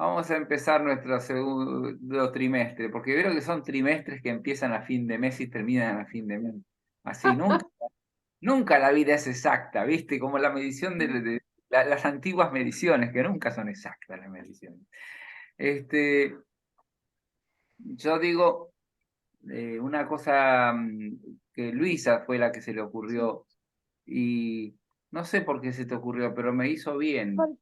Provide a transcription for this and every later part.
vamos a empezar nuestro segundo trimestre, porque veo que son trimestres que empiezan a fin de mes y terminan a fin de mes. Así, nunca la vida es exacta, ¿viste? Como la medición las antiguas mediciones, que nunca son exactas las mediciones. Yo digo una cosa que Luisa fue la que se le Sí. ocurrió y no sé por qué se te ocurrió, pero me hizo bien. Por-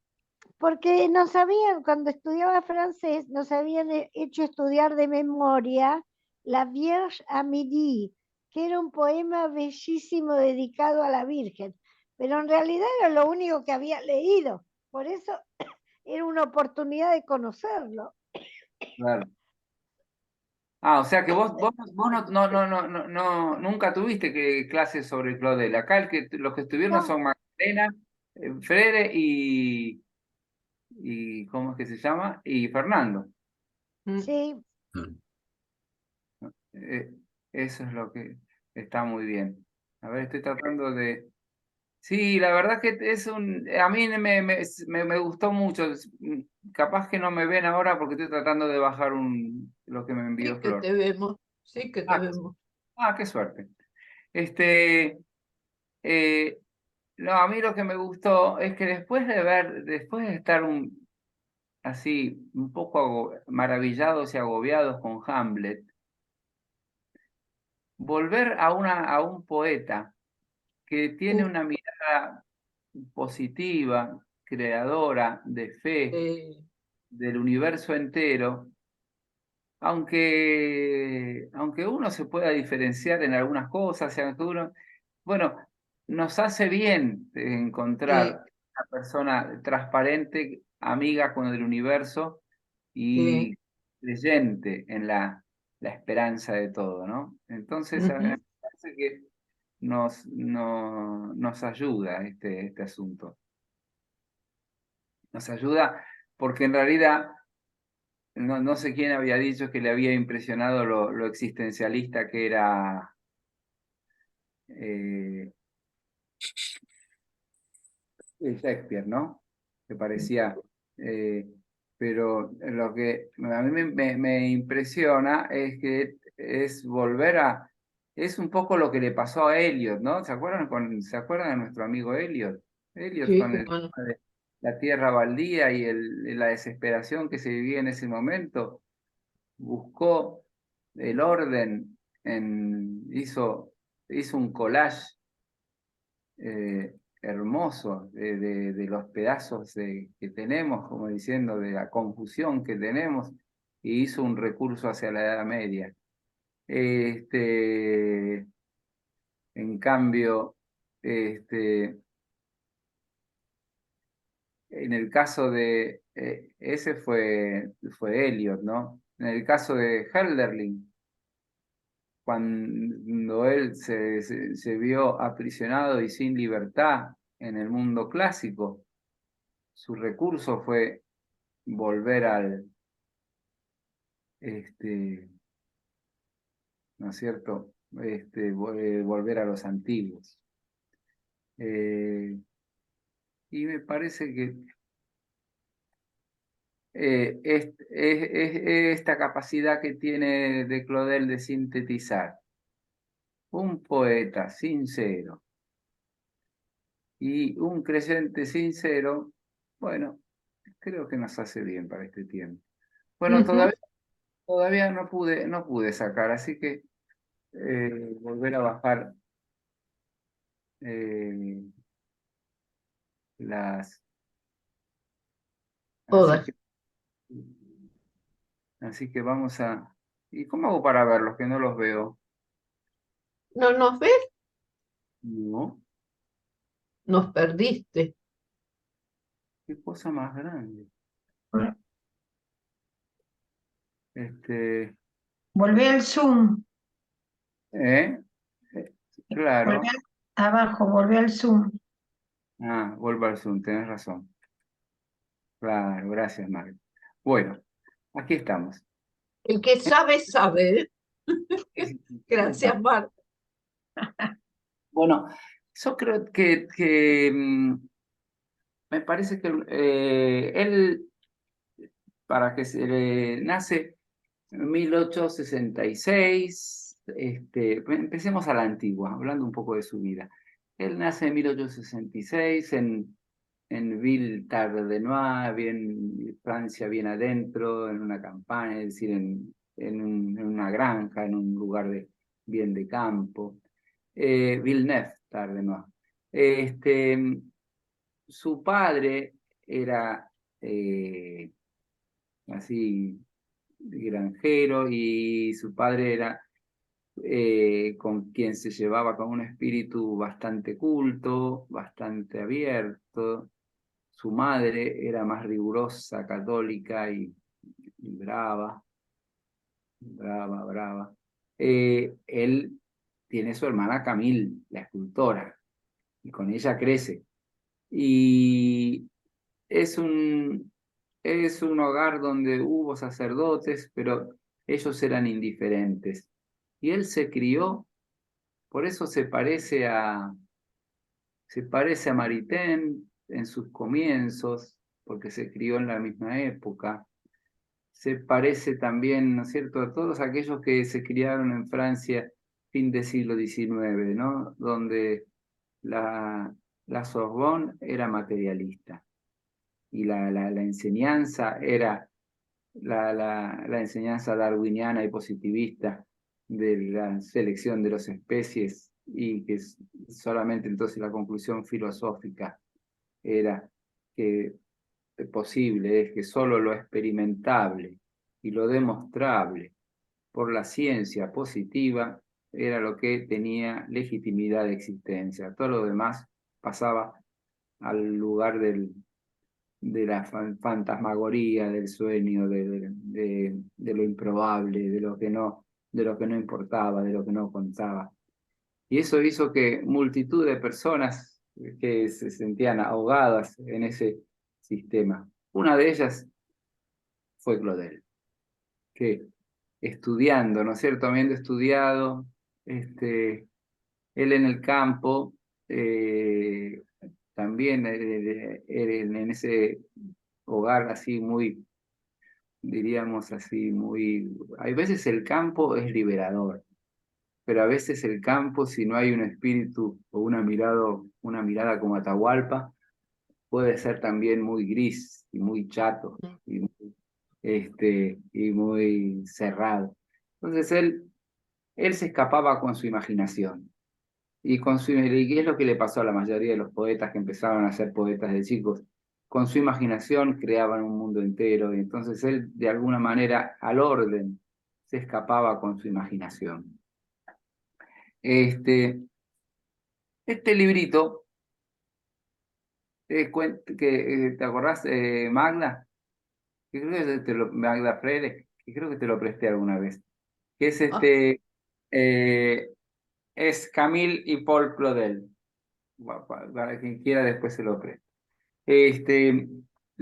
Porque nos habían, cuando estudiaba francés, nos habían hecho estudiar de memoria La Vierge à Midi, que era un poema bellísimo dedicado a la Virgen. Pero en realidad era lo único que había leído. Por eso era una oportunidad de conocerlo. Claro. Ah, o sea que vos nunca tuviste clases sobre Claudel. Acá los que estuvieron No, son Magdalena, Frere y ¿cómo es que se llama? Y Fernando. sí, Eh, Eso es lo que está muy bien. A ver, estoy tratando de... Sí, la verdad que a mí me gustó mucho. Capaz que no me ven ahora porque estoy tratando de bajar lo que me envió Sí que Flor. te vemos, sí que te Ah, vemos. qué suerte. Este, eh, no, a mí lo que me gustó es que después de estar así un poco maravillados y agobiados con Hamlet, volver a un poeta que tiene Sí, una mirada positiva, creadora, de fe, del universo entero, aunque uno se pueda diferenciar en algunas cosas, y aunque bueno, nos hace bien encontrar sí, una persona transparente, amiga con el universo sí. y creyente en la esperanza de todo, ¿no? Entonces, a mí me Ujú. parece que nos ayuda este asunto. Nos ayuda porque en realidad no sé quién había dicho que le había impresionado lo existencialista que era eh, Shakespeare, ¿no? Que parecía, eh, pero lo que a mí me impresiona es que es es un poco lo que le pasó a Eliot, ¿no? ¿Se acuerdan de nuestro amigo Eliot? Eliot Sí, con el bueno, tema de la tierra baldía y la desesperación que se vivía en ese momento, buscó el orden, hizo un collage hermoso de los pedazos que tenemos, como diciendo, de la confusión que tenemos, y hizo un recurso hacia la Edad Media. Este, en cambio, este, en el caso ese fue Eliot, ¿no? En el caso de Hölderlin, cuando él se vio aprisionado y sin libertad en el mundo clásico, su recurso fue volver este, ¿no es cierto? Volver a los antiguos. Eh, y me parece que esta capacidad que tiene de Claudel de sintetizar un poeta sincero y un creyente sincero, bueno, creo que nos hace bien para este tiempo. Bueno, ujú. todavía no pude sacar, así que volver a bajar eh, las... Así Todas. que, así que vamos a... ¿Y cómo hago para verlos? Que no los veo. ¿No nos ves? No, Nos perdiste. qué cosa más grande. Vol- Este, Volvé al Zoom. ¿eh? Eh, Volvé Claro. abajo, volvé al Zoom. Ah, vuelvo al Zoom, tenés razón. Claro, gracias, Mario. Bueno, aquí estamos. El que sabe, sabe, ¿eh? Sí, sí, sí, aquí estamos. Gracias, Marta. Bueno, yo creo me parece que él para que nace en 1866, empecemos a la antigua, hablando un poco de su vida. Él nace en 1866 en Ville-Tardenois, bien Francia, bien adentro, en una campaña, es decir, en una granja, en un lugar bien de campo. Villeneuve-Tardenois. Su padre era así granjero y su padre era con quien se llevaba con un espíritu bastante culto, bastante abierto. Su madre era más rigurosa, católica y brava, brava. Él tiene su hermana Camille, la escultora, y con ella crece. Y es un hogar donde hubo sacerdotes, pero ellos eran indiferentes. Y él se crió, por eso se parece a Maritain en sus comienzos, porque se crió en la misma época. Se parece también, ¿no es cierto?, a todos aquellos que se criaron en Francia fin del siglo XIX, ¿no?, donde la Sorbonne era materialista y la enseñanza era la enseñanza darwiniana y positivista de la selección de las especies, y que solamente entonces la conclusión filosófica era que posible es que solo lo experimentable y lo demostrable por la ciencia positiva era lo que tenía legitimidad de existencia. Todo lo demás pasaba al lugar de la fantasmagoría, del sueño, de lo improbable, de lo que no importaba, de lo que no contaba. Y eso hizo que multitud de personas que se sentían ahogadas en ese sistema. Una de ellas fue Claudel, que estudiando, ¿no es cierto?, habiendo estudiado, él en el campo, también en ese hogar así muy, diríamos así, muy... Hay veces el campo es liberador, pero a veces el campo, si no hay un espíritu o una mirada como Atahualpa, puede ser también muy gris y muy chato y muy cerrado. Entonces él se escapaba con su imaginación. Y qué es lo que le pasó a la mayoría de los poetas que empezaron a ser poetas de chicos. Con su imaginación creaban un mundo entero, y entonces él, de alguna manera, al orden, se escapaba con su imaginación. Este librito, ¿te acordás, Magda? Que creo que Magda Freire, que creo que te lo presté alguna vez. Que es es Camille y Paul Claudel. Para quien quiera después se lo presto. Y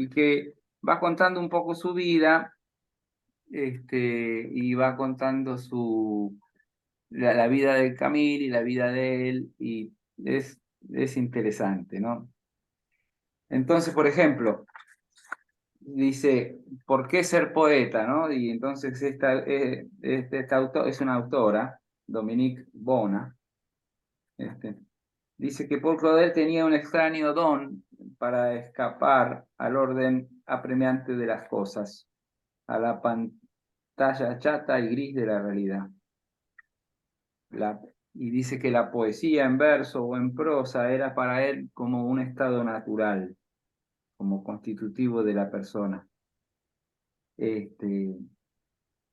que va contando un poco su vida, y va contando la vida de Camille y la vida de él, y es interesante, ¿no? Entonces, por ejemplo, dice, ¿por qué ser poeta, no? Y entonces esta es una autora, Dominique Bona, dice que Paul Claudel tenía un extraño don para escapar al orden apremiante de las cosas, a la pantalla chata y gris de la realidad. Y dice que la poesía en verso o en prosa era para él como un estado natural, como constitutivo de la persona.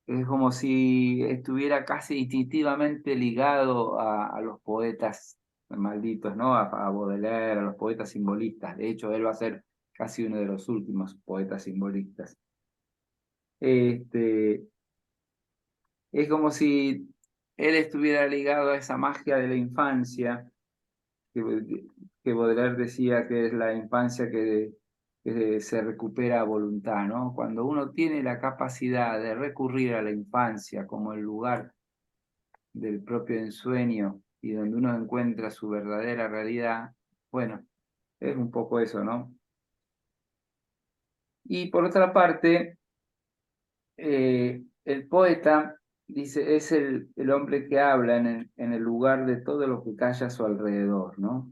Es como si estuviera casi instintivamente ligado a los poetas malditos, ¿no? A Baudelaire, a los poetas simbolistas. De hecho, él va a ser casi uno de los últimos poetas simbolistas. Es como si él estuviera ligado a esa magia de la infancia, que Baudelaire decía que es la infancia que se recupera a voluntad, ¿no? Cuando uno tiene la capacidad de recurrir a la infancia como el lugar del propio ensueño y donde uno encuentra su verdadera realidad, bueno, es un poco eso, ¿no? Y por otra parte, el poeta dice, es el hombre que habla en el lugar de todo lo que calla a su alrededor, ¿no?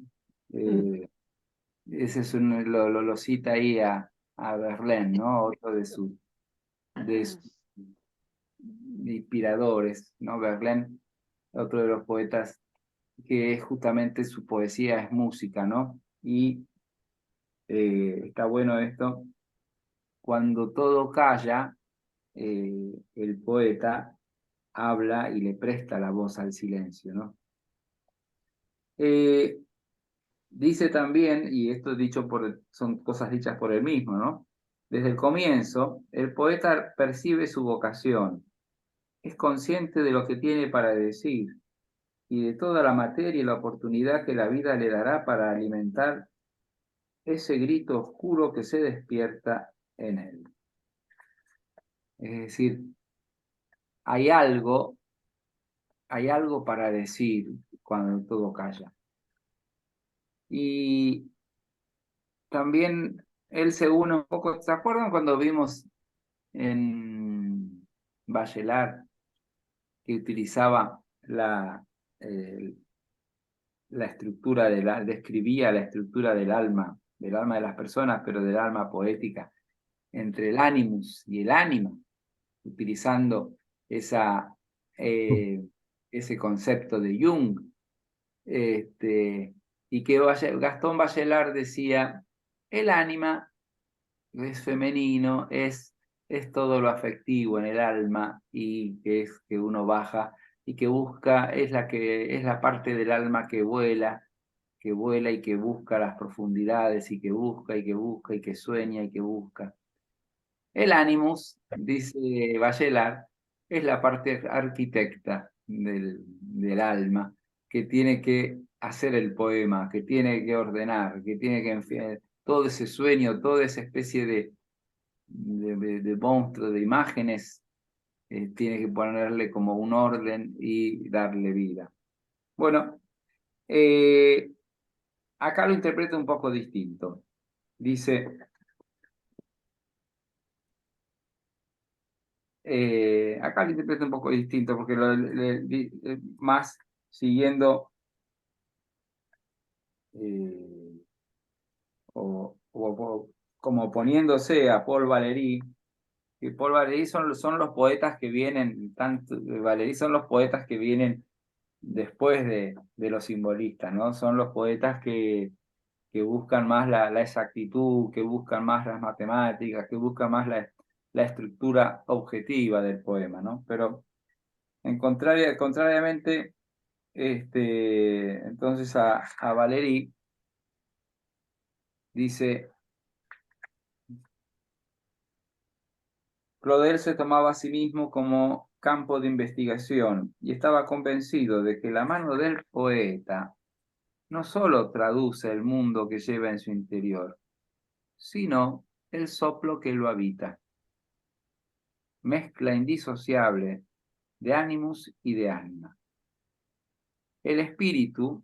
Ese es lo cita ahí a Verlaine, ¿no? Otro de sus inspiradores, ¿no? Verlaine, otro de los poetas que es justamente su poesía es música, ¿no? Y está bueno esto, cuando todo calla, el poeta habla y le presta la voz al silencio, ¿no? Dice también, y esto dicho son cosas dichas por él mismo, ¿no? Desde el comienzo, el poeta percibe su vocación, es consciente de lo que tiene para decir y de toda la materia y la oportunidad que la vida le dará para alimentar ese grito oscuro que se despierta en él. Es decir, hay algo para decir cuando todo calla. Y también él se une un poco, ¿se acuerdan cuando vimos en Bachelard que utilizaba eh, la estructura describía la estructura del alma de las personas, pero del alma poética, entre el animus y el ánima, utilizando ese concepto de Jung, y que Gastón Bachelard decía, el ánima es femenino, es todo lo afectivo en el alma y que es que uno baja y que busca, es la parte del alma que vuela y que busca las profundidades y que busca y que busca y que sueña y que busca. El animus, dice Bachelard, es la parte arquitecta del alma que tiene que hacer el poema, que tiene que ordenar, que tiene que todo ese sueño, toda esa especie de monstruo, de imágenes, tiene que ponerle como un orden y darle vida. Bueno, acá lo interpreta un poco distinto. Dice, acá lo interpreta un poco distinto porque más siguiendo o como poniéndose a Paul Valéry, que Paul Valéry son los poetas que vienen, Valéry son los poetas que vienen después de los simbolistas, ¿no? Son los poetas que buscan más la exactitud, que buscan más las matemáticas, que buscan más la estructura objetiva del poema, ¿no? Pero contrariamente, entonces a Valéry dice, Claudel se tomaba a sí mismo como campo de investigación y estaba convencido de que la mano del poeta no solo traduce el mundo que lleva en su interior, sino el soplo que lo habita, mezcla indisociable de animus y de ánima. El espíritu,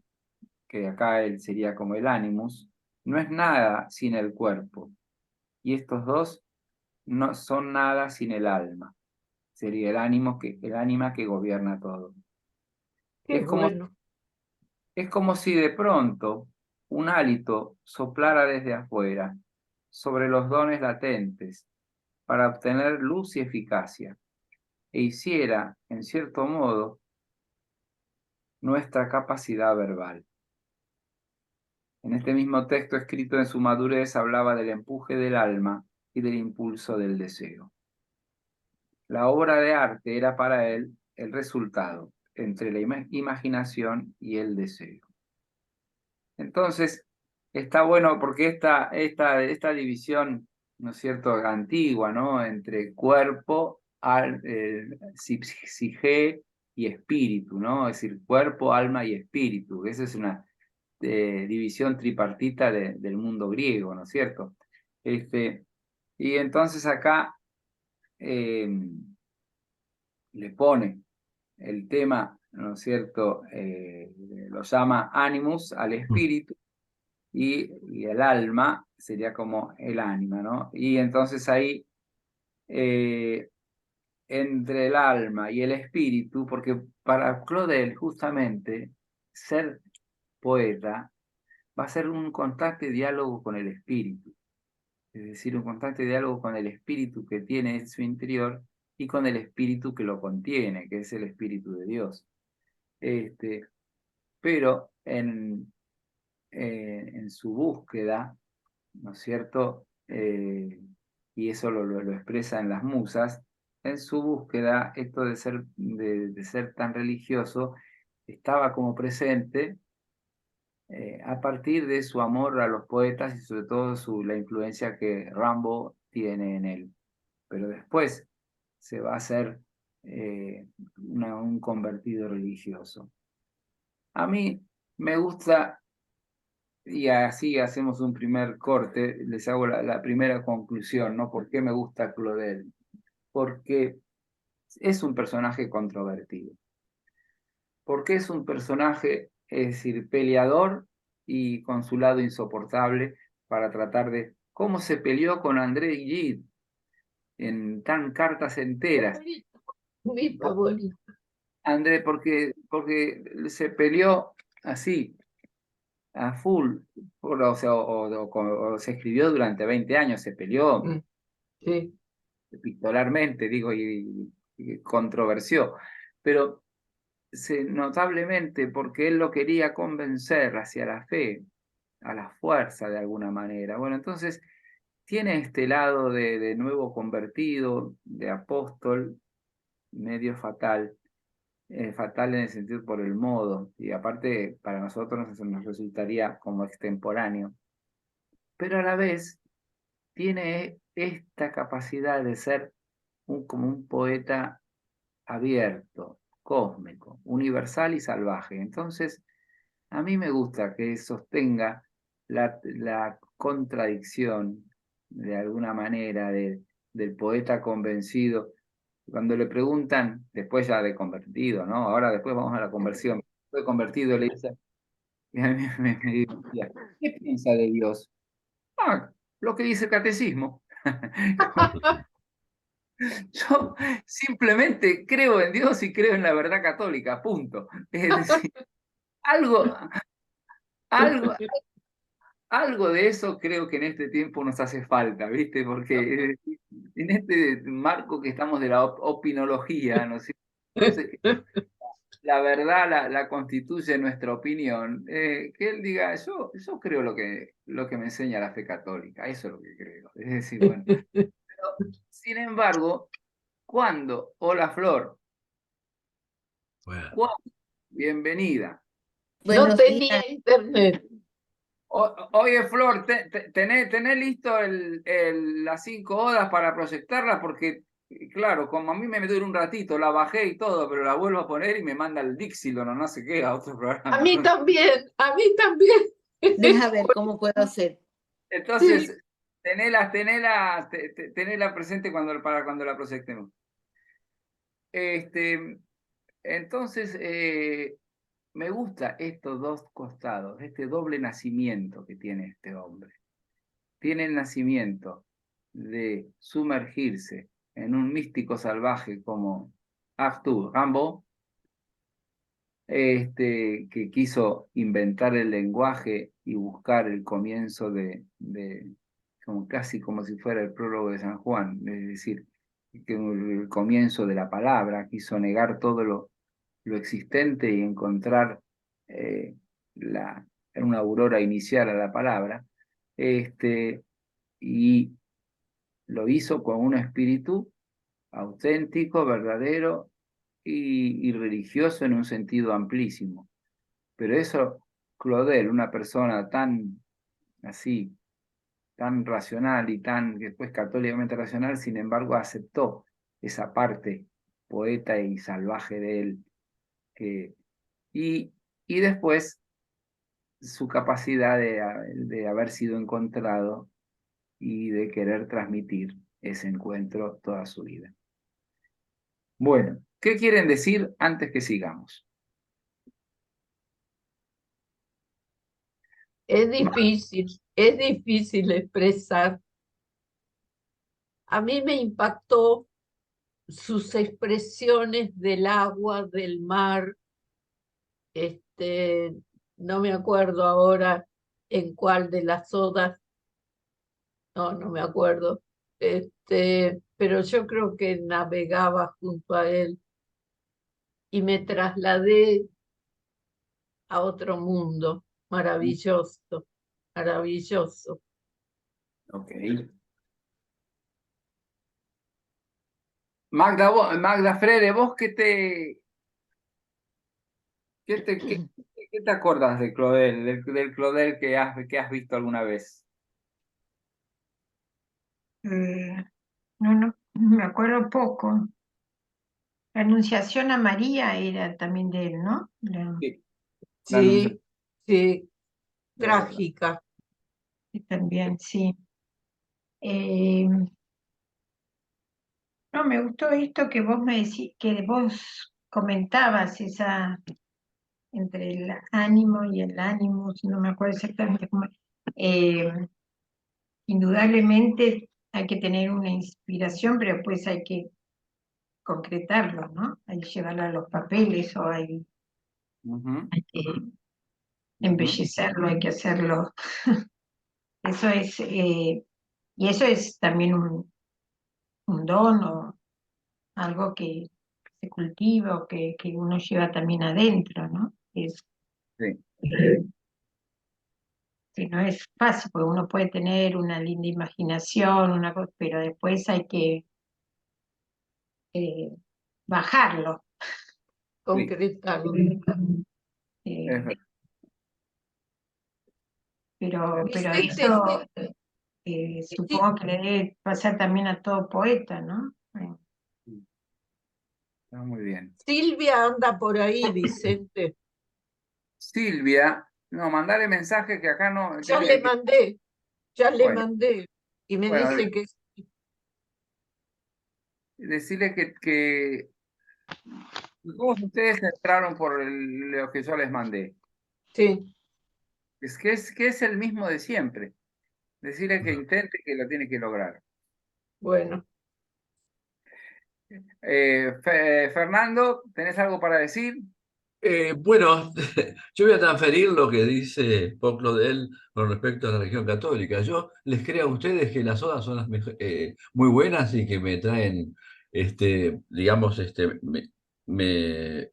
que acá él sería como el animus, no es nada sin el cuerpo, y estos dos no son nada sin el alma. Sería el ánima que gobierna todo. Qué Es bueno. como si de pronto un hálito soplara desde afuera sobre los dones latentes para obtener luz y eficacia, e hiciera, en cierto modo, nuestra capacidad verbal. En este mismo texto escrito en su madurez hablaba del empuje del alma y del impulso del deseo. La obra de arte era para él el resultado entre la imaginación y el deseo. Entonces, está bueno porque esta división, ¿no es cierto?, antigua, ¿no?, entre cuerpo, psique y espíritu, ¿no? Es decir, cuerpo, alma y espíritu. Esa es una división tripartita del mundo griego, ¿no es cierto? Y entonces acá le pone el tema, ¿no es cierto? Lo llama animus al espíritu y el alma sería como el ánima, ¿no? Y entonces ahí entre el alma y el espíritu, porque para Claudel justamente ser poeta va a ser un constante diálogo con el espíritu, es decir, un constante diálogo con el espíritu que tiene en su interior y con el espíritu que lo contiene, que es el espíritu de Dios. Pero en su búsqueda, ¿no es cierto? Y eso lo expresa en las musas, en su búsqueda, esto de ser tan religioso, estaba como presente a partir de su amor a los poetas y sobre todo la influencia que Rimbaud tiene en él. Pero después se va a hacer un convertido religioso. A mí me gusta, y así hacemos un primer corte, les hago la primera conclusión, ¿no? ¿Por qué me gusta Claudel? Porque es un personaje controvertido. Porque es un personaje, es decir, peleador y con su lado insoportable para tratar de cómo se peleó con André Gide en cartas enteras. Mi favorito. André, porque se peleó así, a full, o sea, o se escribió durante 20 años, se peleó Sí. epistolarmente, digo, y controversió, pero notablemente porque él lo quería convencer hacia la fe, a la fuerza de alguna manera. Bueno, entonces tiene este lado de nuevo convertido, de apóstol, medio fatal. Fatal en el sentido por el modo, y aparte para nosotros nos resultaría como extemporáneo, pero a la vez tiene esta capacidad de ser como un poeta abierto, cósmico, universal y salvaje. Entonces, a mí me gusta que sostenga la contradicción de alguna manera del poeta convencido. Cuando le preguntan, después ya de convertido, ¿no? Ahora después vamos a la conversión. Fue convertido, le dice, y a mí me decía, ¿qué piensa de Dios? Ah, lo que dice el catecismo. Yo simplemente creo en Dios y creo en la verdad católica, punto. Es decir, algo, algo, algo de eso creo que en este tiempo nos hace falta, ¿viste? Porque en este marco que estamos de la opinología, ¿no es cierto? Entonces, la verdad la constituye nuestra opinión, que él diga, yo creo lo que me enseña la fe católica, eso es lo que creo. Es decir, bueno, pero, sin embargo, cuando, hola Flor, cuando, bienvenida. No Buenos tenía días. internet. Oye, Flor, tenés listo las 5 horas para proyectarlas, porque, claro, como a mí me dura un ratito, la bajé y todo, pero la vuelvo a poner y me manda el Dixilon o no sé qué a otro programa. A mí también, a mí también. Deja ver cómo puedo hacer. Entonces, tenela presente para cuando la proyectemos. Entonces, me gusta estos dos costados, este doble nacimiento que tiene este hombre. Tiene el nacimiento de sumergirse en un místico salvaje como Arthur Rimbaud, que quiso inventar el lenguaje y buscar el comienzo casi como si fuera el prólogo de San Juan, es decir, que el comienzo de la palabra, quiso negar todo lo existente y encontrar una aurora inicial a la palabra, y lo hizo con un espíritu auténtico, verdadero y religioso en un sentido amplísimo. Pero eso, Claudel, una persona tan así, tan racional y tan después católicamente racional, sin embargo aceptó esa parte poeta y salvaje de él. Y después su capacidad de haber sido encontrado y de querer transmitir ese encuentro toda su vida. Bueno, ¿qué quieren decir antes que sigamos? Es difícil expresar. A mí me impactó sus expresiones del agua, del mar, no me acuerdo ahora en cuál de las odas, no me acuerdo, pero yo creo que navegaba junto a él y me trasladé a otro mundo maravilloso, maravilloso. Ok. Magda Frere, ¿vos qué te acordás de Claudel, del Claudel que has visto alguna vez? No, me acuerdo poco. La Anunciación a María era también de él, ¿no? Sí, la anunciación, Sí, sí, es verdad. trágica. También, sí. Eh, no, me gustó esto que vos que vos comentabas, esa entre el ánimo y el ánimos, no me acuerdo exactamente cómo. Indudablemente hay que tener una inspiración, pero después hay que concretarlo, ¿no? Hay que llevarlo a los papeles o hay Ujú, que ujú. embellecerlo, hay que hacerlo. Eso es, y eso es también un don o algo que se cultiva o que uno lleva también adentro, ¿no? Sí, Que no es fácil, porque uno puede tener una linda imaginación, pero después hay que eh, bajarlo. sí, Concretarlo. Eh, es verdad. pero Vicente, eso sí, supongo que le debe pasar también a todo poeta, ¿no? Está muy bien. Silvia anda por ahí, Vicente. Silvia, no, mandale mensaje que acá no, Ya le mandé, ya le bueno, mandé. Y me bueno, dice que decirle que todos ustedes entraron por lo que yo les mandé. sí. Es el mismo de siempre. Decirle que intente que lo tiene que lograr. Bueno, Fernando, ¿tenés algo para decir? Bueno, yo voy a transferir lo que dice Paul Claudel con respecto a la religión católica. Yo les creo a ustedes que las odas son muy buenas y que me traen, digamos, me,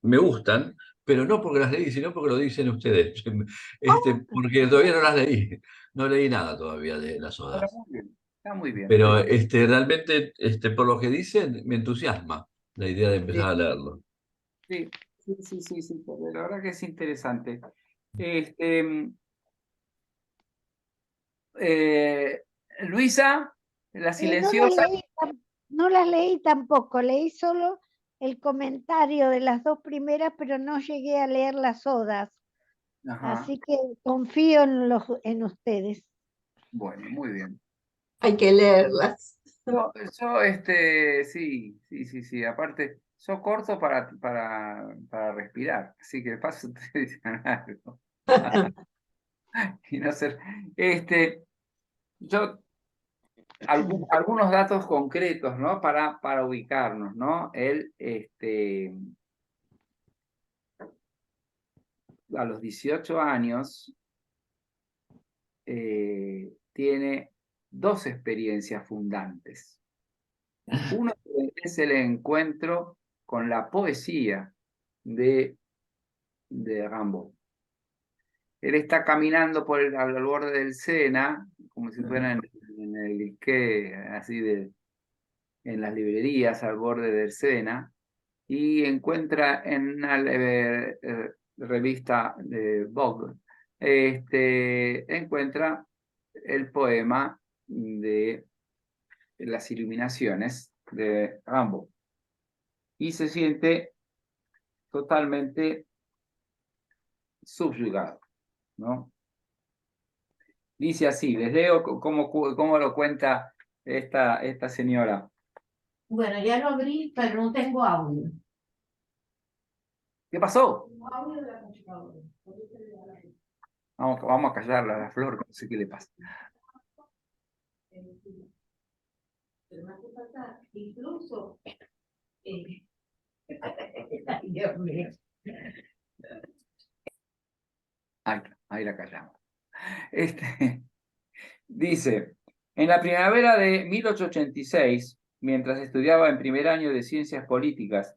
me gustan, pero no porque las leí, sino porque lo dicen ustedes. Porque todavía no las leí. No leí nada todavía de las Bueno, odas. muy bien. Está muy bien. Pero realmente, por lo que dicen, me entusiasma la idea de Sí, empezar a leerlo. sí, sí, la verdad que es interesante. Este, eh, Luisa, la No las silenciosa. leí, no las leí tampoco, leí solo el comentario de las dos primeras, pero no llegué a leer las odas. Ajá, Así que confío en ustedes. bueno, muy bien. hay que leerlas. Sí. Aparte, yo corto para respirar, así que de paso ustedes digan algo. Y no ser, yo, algunos datos concretos, ¿no? Para ubicarnos, ¿no? Él, a los 18 años, tiene dos experiencias fundantes. Uno es el encuentro con la poesía de Rimbaud. Él está caminando al borde del Sena, como si fuera en el que así en las librerías al borde del Sena, y encuentra en una revista de Vogue, encuentra el poema de las iluminaciones de Rimbaud y se siente totalmente subyugado, ¿no? Dice así, les leo cómo lo cuenta esta señora. Bueno, ya lo abrí, pero no tengo audio. ¿Qué pasó? Tengo audio de la computadora. Vamos a callarla a la flor, no sé qué le pasa. Pero me hace falta incluso. Ay, Dios mío. Ahí la callamos. Dice, en la primavera de 1886, mientras estudiaba en primer año de Ciencias Políticas,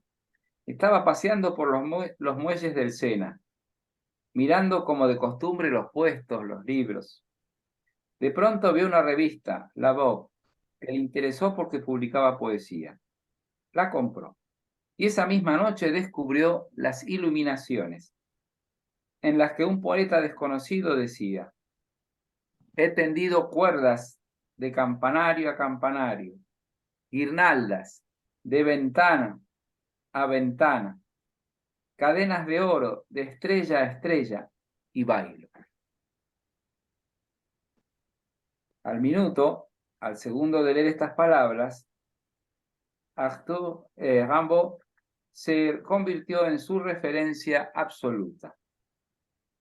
estaba paseando por los muelles del Sena, mirando como de costumbre los puestos, los libros. De pronto vio una revista, La Vogue, que le interesó porque publicaba poesía. La compró. Y esa misma noche descubrió Las Iluminaciones, en las que un poeta desconocido decía: he tendido cuerdas de campanario a campanario, guirnaldas de ventana a ventana, cadenas de oro de estrella a estrella, y bailo. Al minuto, al segundo de leer estas palabras, Rimbaud se convirtió en su referencia absoluta,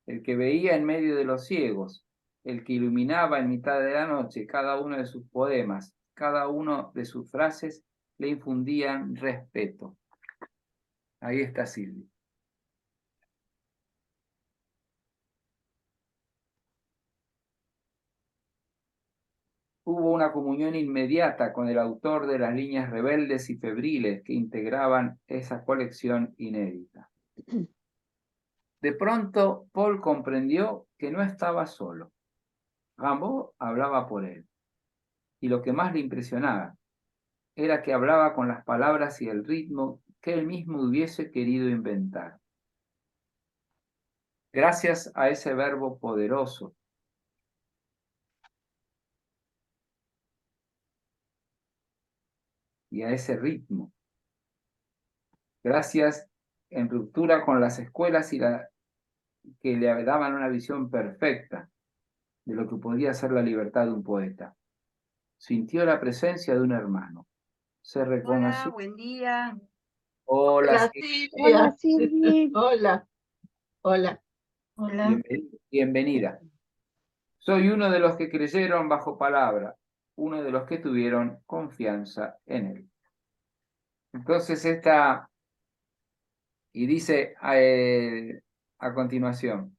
el que veía en medio de los ciegos, el que iluminaba en mitad de la noche. Cada uno de sus poemas, cada una de sus frases le infundían respeto. Ahí está Silvia. Hubo una comunión inmediata con el autor de las líneas rebeldes y febriles que integraban esa colección inédita. De pronto, Paul comprendió que no estaba solo. Rimbaud hablaba por él. Y lo que más le impresionaba era que hablaba con las palabras y el ritmo que él mismo hubiese querido inventar. Gracias a ese verbo poderoso, y a ese ritmo, gracias en ruptura con las escuelas que le daban una visión perfecta de lo que podía ser la libertad de un poeta, sintió la presencia de un hermano. Se reconoció. Hola, buen día. Hola, Hola, Silvia. Silvi. Hola, hola. Hola. bienvenida. Soy uno de los que creyeron bajo palabra, uno de los que tuvieron confianza en él. Entonces y dice a continuación: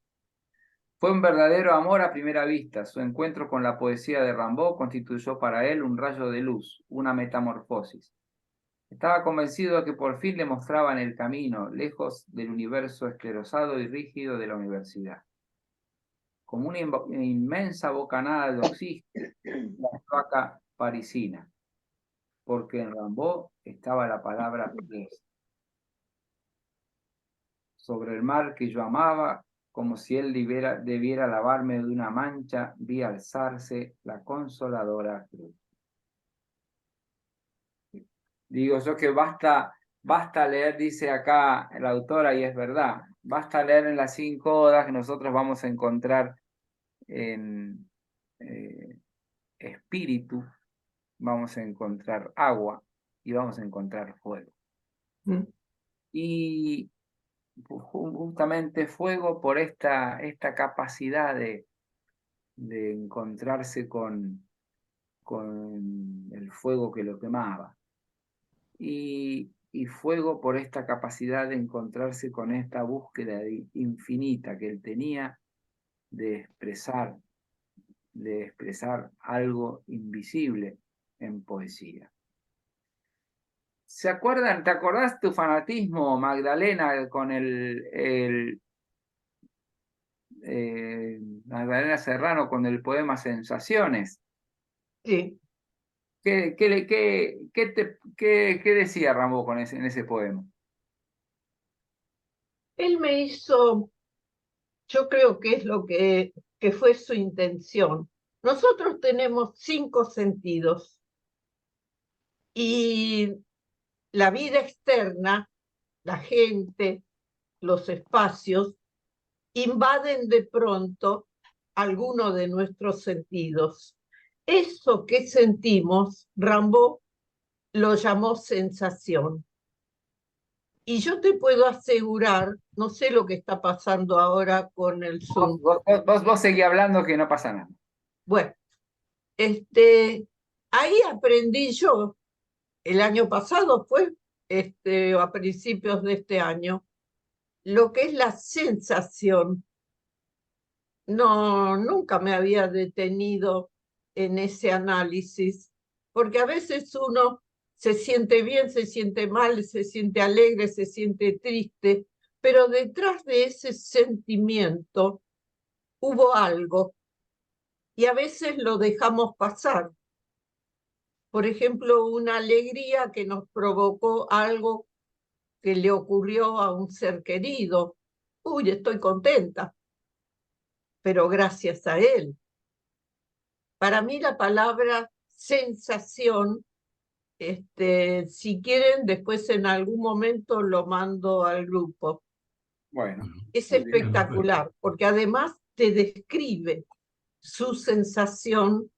fue un verdadero amor a primera vista. Su encuentro con la poesía de Rimbaud constituyó para él un rayo de luz, una metamorfosis. Estaba convencido de que por fin le mostraban el camino, lejos del universo esclerosado y rígido de la universidad. Como una inmensa bocanada de oxígeno, la cloaca parisina, porque en Rimbaud estaba la palabra pies. Sobre el mar que yo amaba, como si él debiera lavarme de una mancha, vi alzarse la consoladora cruz. Digo yo que basta leer, dice acá la autora, y es verdad, basta leer en las 5 odas que nosotros vamos a encontrar en espíritu, vamos a encontrar agua y vamos a encontrar fuego. Y justamente fuego por esta capacidad de encontrarse con el fuego que lo quemaba. Y fuego por esta capacidad de encontrarse con esta búsqueda infinita que él tenía de expresar algo invisible en poesía. ¿Se acuerdan? ¿Te acordás tu fanatismo, Magdalena, con Magdalena Serrano con el poema Sensaciones? Sí. ¿Qué decía Rimbaud en ese poema? Él me hizo, yo creo que es lo que fue su intención. Nosotros tenemos 5 sentidos y la vida externa, la gente, los espacios, invaden de pronto alguno de nuestros sentidos. Eso que sentimos, Rimbaud lo llamó sensación. Y yo te puedo asegurar, no sé lo que está pasando ahora con el Zoom. Vos seguí hablando que no pasa nada. Bueno, ahí aprendí yo, el año pasado fue, a principios de este año, lo que es la sensación. No, nunca me había detenido en ese análisis, porque a veces uno se siente bien, se siente mal, se siente alegre, se siente triste, pero detrás de ese sentimiento hubo algo y a veces lo dejamos pasar. Por ejemplo, una alegría que nos provocó algo que le ocurrió a un ser querido. Uy, estoy contenta, pero gracias a él. Para mí la palabra sensación, si quieren, después en algún momento lo mando al grupo. Bueno, Es muy bien. espectacular, porque además te describe su sensación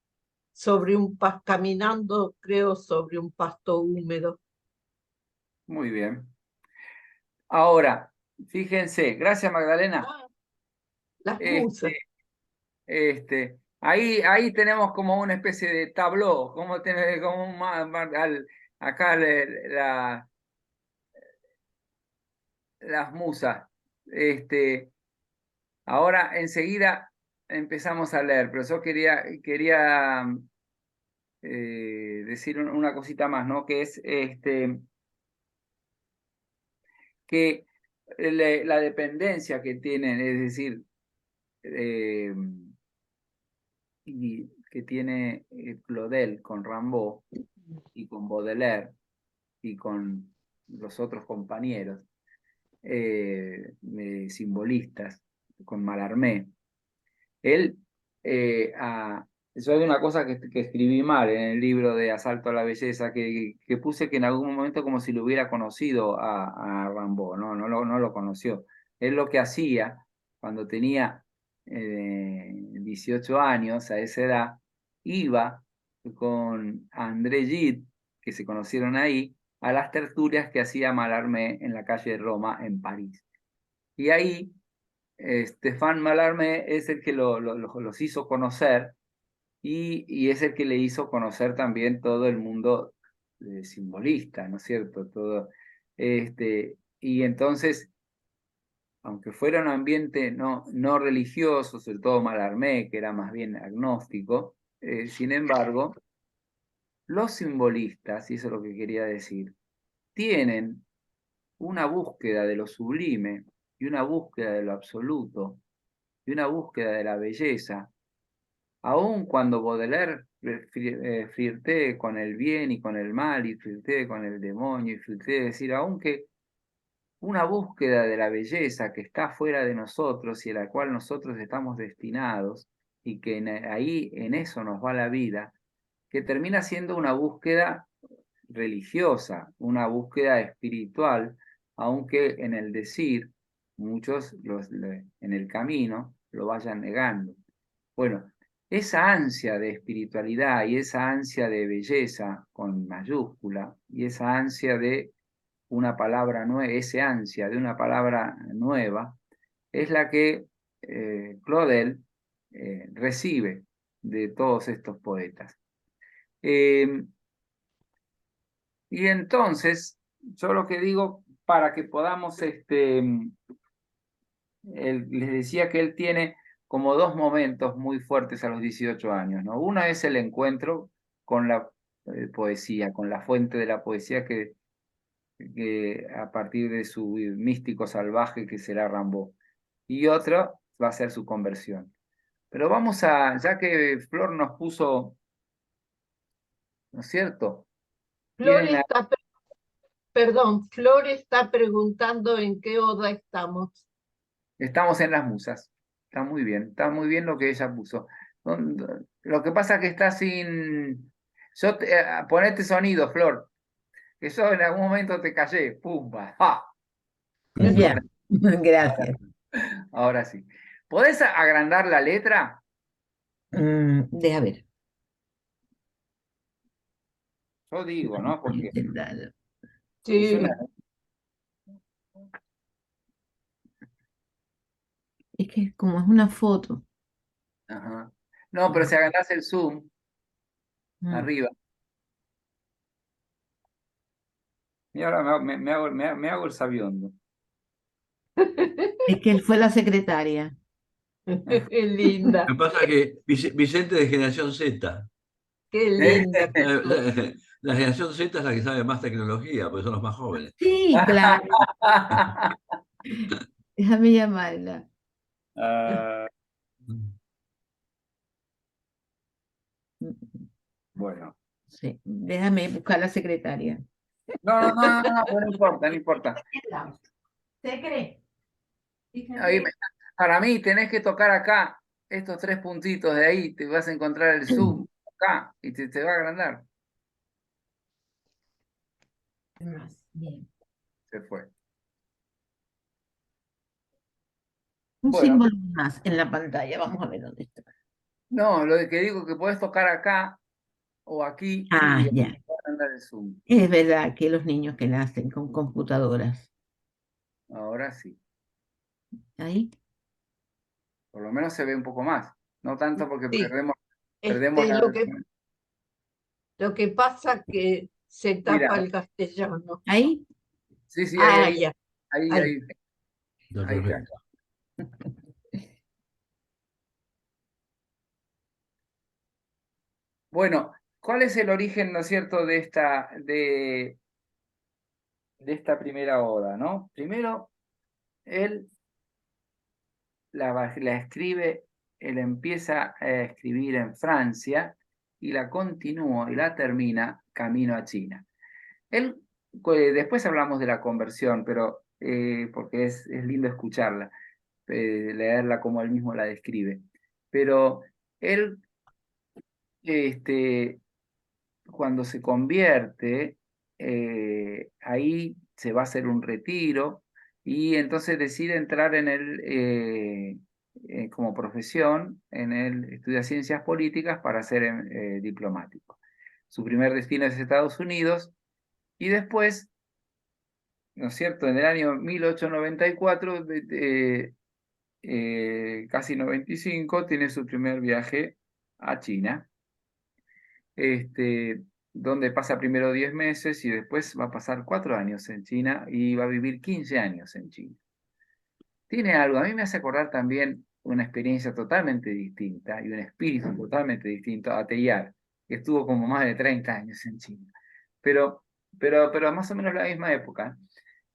sobre caminando, creo, sobre un pasto húmedo. Muy bien. Ahora, fíjense, gracias Magdalena. Las musas. Ahí tenemos como una especie de tabló, como acá las musas. Ahora enseguida empezamos a leer, pero yo quería decir una cosita más, ¿no? Que es que la dependencia que tienen, es decir, y que tiene Claudel con Rimbaud y con Baudelaire y con los otros compañeros simbolistas, con Mallarmé. Él, yo hay una cosa que escribí mal en el libro de Asalto a la Belleza, que puse que en algún momento como si lo hubiera conocido a Rimbaud, no lo conoció. Él lo que hacía cuando tenía 18 años, a esa edad, iba con André Gide, que se conocieron ahí, a las tertulias que hacía Mallarmé en la calle de Roma, en París. Y ahí Stéphane Mallarmé es el que los hizo conocer y es el que le hizo conocer también todo el mundo simbolista, ¿no es cierto? Y entonces, aunque fuera un ambiente no religioso, sobre todo Mallarmé, que era más bien agnóstico, sin embargo, los simbolistas, y eso es lo que quería decir, tienen una búsqueda de lo sublime y una búsqueda de lo absoluto y una búsqueda de la belleza, aun cuando Baudelaire flirtee con el bien y con el mal, y flirtee con el demonio, y flirtee, es decir, aunque una búsqueda de la belleza que está fuera de nosotros y a la cual nosotros estamos destinados, y que ahí en eso nos va la vida, que termina siendo una búsqueda religiosa, una búsqueda espiritual, aunque en el decir muchos en el camino lo vayan negando. Bueno, esa ansia de espiritualidad y esa ansia de belleza con mayúscula y esa ansia de una palabra nueva, ese ansia de una palabra nueva, es la que Claudel recibe de todos estos poetas. Y entonces, yo lo que digo, para que podamos, les decía que él tiene como dos momentos muy fuertes a los 18 años, ¿no? Uno es el encuentro con la poesía, con la fuente de la poesía que a partir de su místico salvaje que será Rimbaud. Y otro va a ser su conversión. Pero ya que Flor nos puso, ¿no es cierto? Flor Tienen Flor está preguntando en qué oda estamos. Estamos en las musas. Está muy bien lo que ella puso. Lo que pasa es que está sin... Ponete sonido, Flor, que yo en algún momento te callé. ¡Pumba! ¡Ja! Ya, gracias. Ahora sí. ¿Podés agrandar la letra? Deja ver. Yo digo, ¿no? Porque es Sí, una... Es que como es una foto. Ajá. No, pero si agrandás el zoom Mm, arriba. Y ahora me hago el sabiondo. Es que él fue la secretaria. Qué linda, Me pasa que Vicente de generación Z. qué linda. La, la- la generación Z es la que sabe más tecnología, porque son los más jóvenes. Sí, claro. Déjame llamarla. Ah, bueno. Sí, déjame buscar la secretaria. No, no importa, no importa. ¿Se cree? Ahí para mí tenés que tocar acá, estos 3 puntitos de ahí, te vas a encontrar el zoom acá y te va a agrandar. Más, bien. Se fue. Un Bueno, símbolo más en la pantalla. Vamos a ver dónde está. no, lo que digo que podés tocar acá o aquí Ah, y ya. te va a agrandar el zoom. Es verdad que los niños que nacen con computadoras. Ahora sí, Ahí. por lo menos se ve un poco más. No tanto porque Sí, perdemos lo que pasa que se tapa Mira, el castellano. Ahí. sí, Ah, ya, ahí, ahí. ahí está. Perfecto. Bueno, ¿cuál es el origen, no es cierto, de esta primera oda, ¿no? Primero, él la escribe, él empieza a escribir en Francia y la continúa y la termina camino a China. Él, después hablamos de la conversión, pero porque es lindo escucharla, leerla como él mismo la describe. Pero él, este, cuando se convierte, ahí se va a hacer un retiro y entonces decide entrar en como profesión, estudia ciencias políticas para ser diplomático. Su primer destino es Estados Unidos y después, ¿no es cierto?, en el año 1894, casi 95, tiene su primer viaje a China, donde pasa primero 10 meses y después va a pasar 4 años en China y va a vivir 15 años en China. Tiene algo, a mí me hace acordar también una experiencia totalmente distinta y un espíritu totalmente distinto a Teilhard, que estuvo como más de 30 años en China. Pero más o menos la misma época.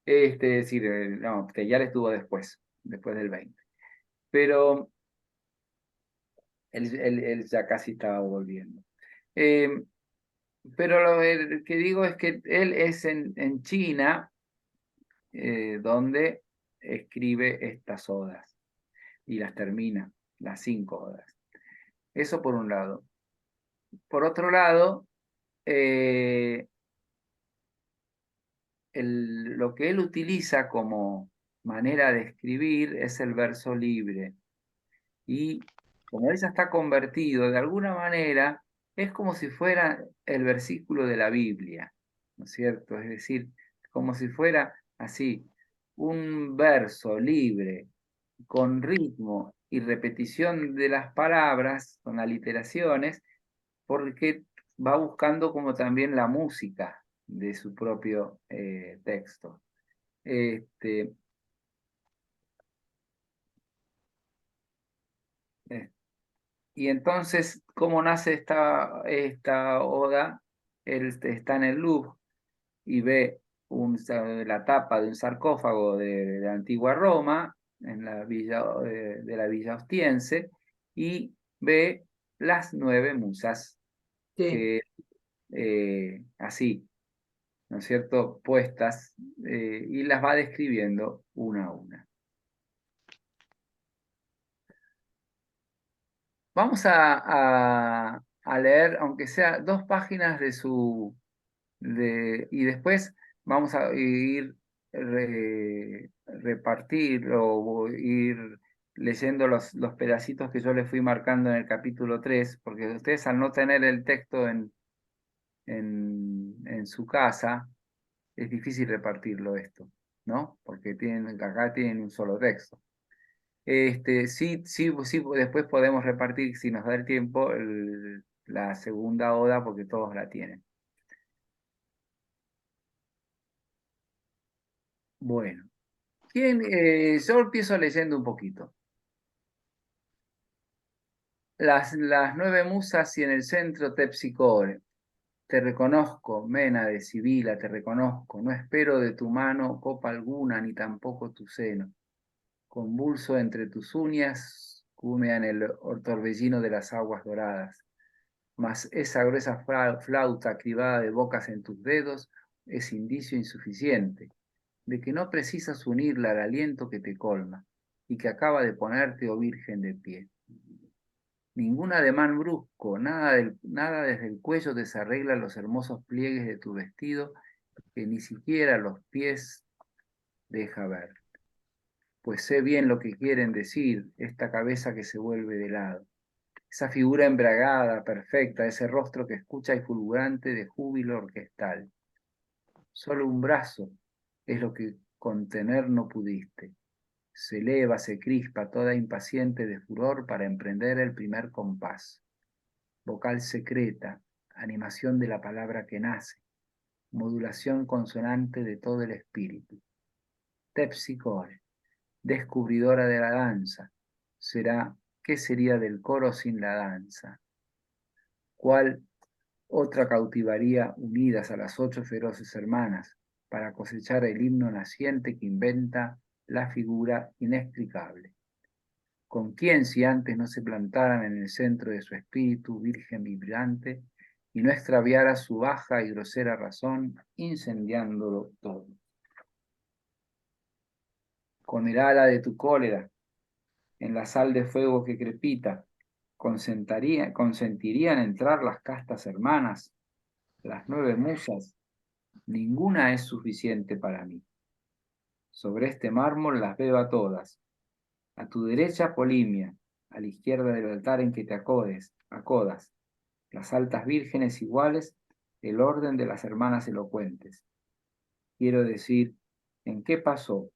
Es decir, no, Teilhard estuvo después del 20. Pero él ya casi estaba volviendo. Eh, pero lo que digo es que él es en China donde escribe estas odas y las termina, las 5 odas. Eso por un lado. Por otro lado, lo que él utiliza como manera de escribir es el verso libre. Y como él ya está convertido, de alguna manera, es como si fuera el versículo de la Biblia, ¿no es cierto? Es decir, como si fuera así, un verso libre, con ritmo y repetición de las palabras, con aliteraciones, porque va buscando como también la música de su propio texto. Este, eh, y entonces, ¿cómo nace esta oda? Él está en el Louvre y ve la tapa de un sarcófago de la antigua Roma, en la villa, de la Villa Ostiense, y ve las 9 musas, Sí. que así, ¿no es cierto?, puestas, y las va describiendo una a una. Vamos a leer, aunque sea 2 páginas y después vamos a ir repartir o ir leyendo los pedacitos que yo les fui marcando en el capítulo 3, porque ustedes al no tener el texto en su casa, es difícil repartirlo esto, ¿no? Porque acá tienen un solo texto. Sí, después podemos repartir, si nos da el tiempo, la segunda oda, porque todos la tienen. Bueno, yo empiezo leyendo un poquito. Las 9 musas y en el centro Tepsicore. Te reconozco, Mena de Sibila, te reconozco. No espero de tu mano copa alguna, ni tampoco tu seno. Convulso entre tus uñas, humean el torbellino de las aguas doradas. Mas esa gruesa flauta cribada de bocas en tus dedos es indicio insuficiente de que no precisas unirla al aliento que te colma y que acaba de ponerte, oh virgen, de pie. Ningún ademán brusco, nada desde el cuello desarregla los hermosos pliegues de tu vestido que ni siquiera los pies deja ver. Pues sé bien lo que quieren decir esta cabeza que se vuelve de lado, esa figura embragada, perfecta, ese rostro que escucha y fulgurante de júbilo orquestal. Solo un brazo es lo que contener no pudiste. Se eleva, se crispa, toda impaciente de furor para emprender el primer compás. Vocal secreta, animación de la palabra que nace, modulación consonante de todo el espíritu. Tepsicore, descubridora de la danza. ¿Qué sería del coro sin la danza? ¿Cuál otra cautivaría unidas a las 8 feroces hermanas para cosechar el himno naciente que inventa la figura inexplicable? ¿Con quién si antes no se plantaran en el centro de su espíritu virgen vibrante y no extraviara su baja y grosera razón, incendiándolo todo? Con el ala de tu cólera, en la sal de fuego que crepita, consentirían entrar las castas hermanas, las 9 musas. Ninguna es suficiente para mí. Sobre este mármol las veo a todas. A tu derecha, Polimia, a la izquierda del altar en que te acodas, las altas vírgenes iguales, el orden de las hermanas elocuentes. Quiero decir, ¿en qué pasó?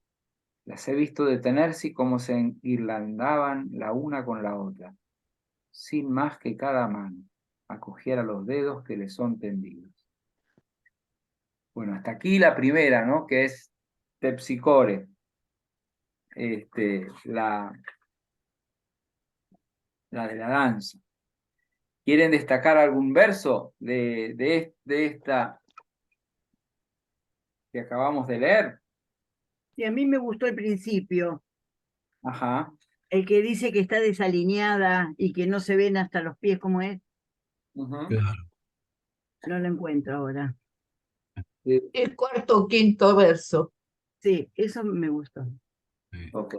Las he visto detenerse y cómo se enguirlandaban la una con la otra, sin más que cada mano acogiera los dedos que les son tendidos. Bueno, hasta aquí la primera, ¿no? Que es Tepsicore. La de la danza. ¿Quieren destacar algún verso de esta que acabamos de leer? Sí, a mí me gustó el principio, Ajá. el que dice que está desalineada y que no se ven hasta los pies, ¿cómo es? Claro. No lo encuentro ahora. El cuarto o quinto verso. Sí, eso me gustó. Ok.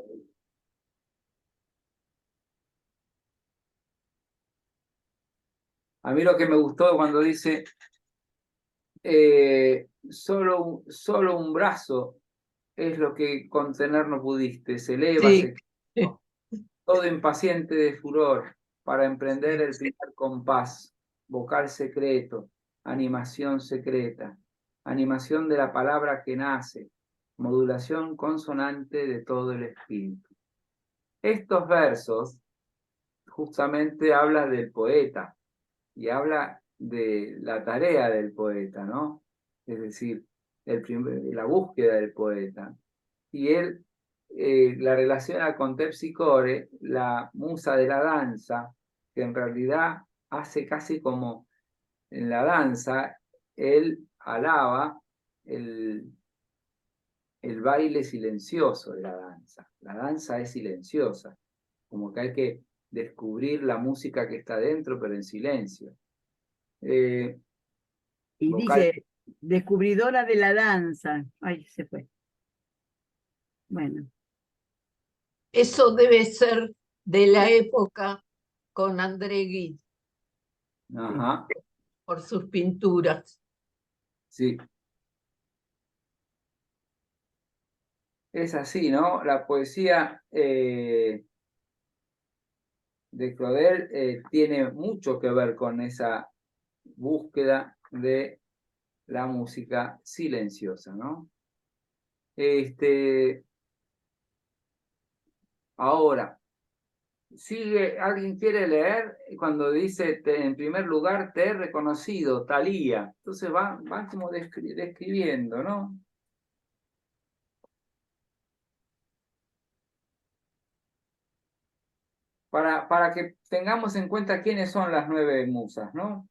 A mí lo que me gustó cuando dice solo un brazo es lo que contener no pudiste, se eleva, Sí. todo impaciente de furor para emprender el primer compás, vocal secreto, animación secreta, animación de la palabra que nace, modulación consonante de todo el espíritu. Estos versos justamente hablan del poeta y habla de la tarea del poeta, ¿no? Es decir, la búsqueda del poeta. Y él la relaciona con Tepsicore, la musa de la danza, que en realidad hace casi como en la danza, él alaba el baile silencioso de la danza. La danza es silenciosa, como que hay que descubrir la música que está dentro, pero en silencio. Y Vocal. dice, descubridora de la danza. Ay, se fue. Bueno, Eso debe ser de la época con André Gide, Ajá, por sus pinturas. sí. Es así, ¿no? La poesía de Claudel tiene mucho que ver con esa búsqueda de la música silenciosa, ¿no? Ahora, ¿alguien quiere leer cuando dice en primer lugar te he reconocido, Thalía? Entonces van como describiendo, ¿no? para que tengamos en cuenta quiénes son las 9 musas, ¿no?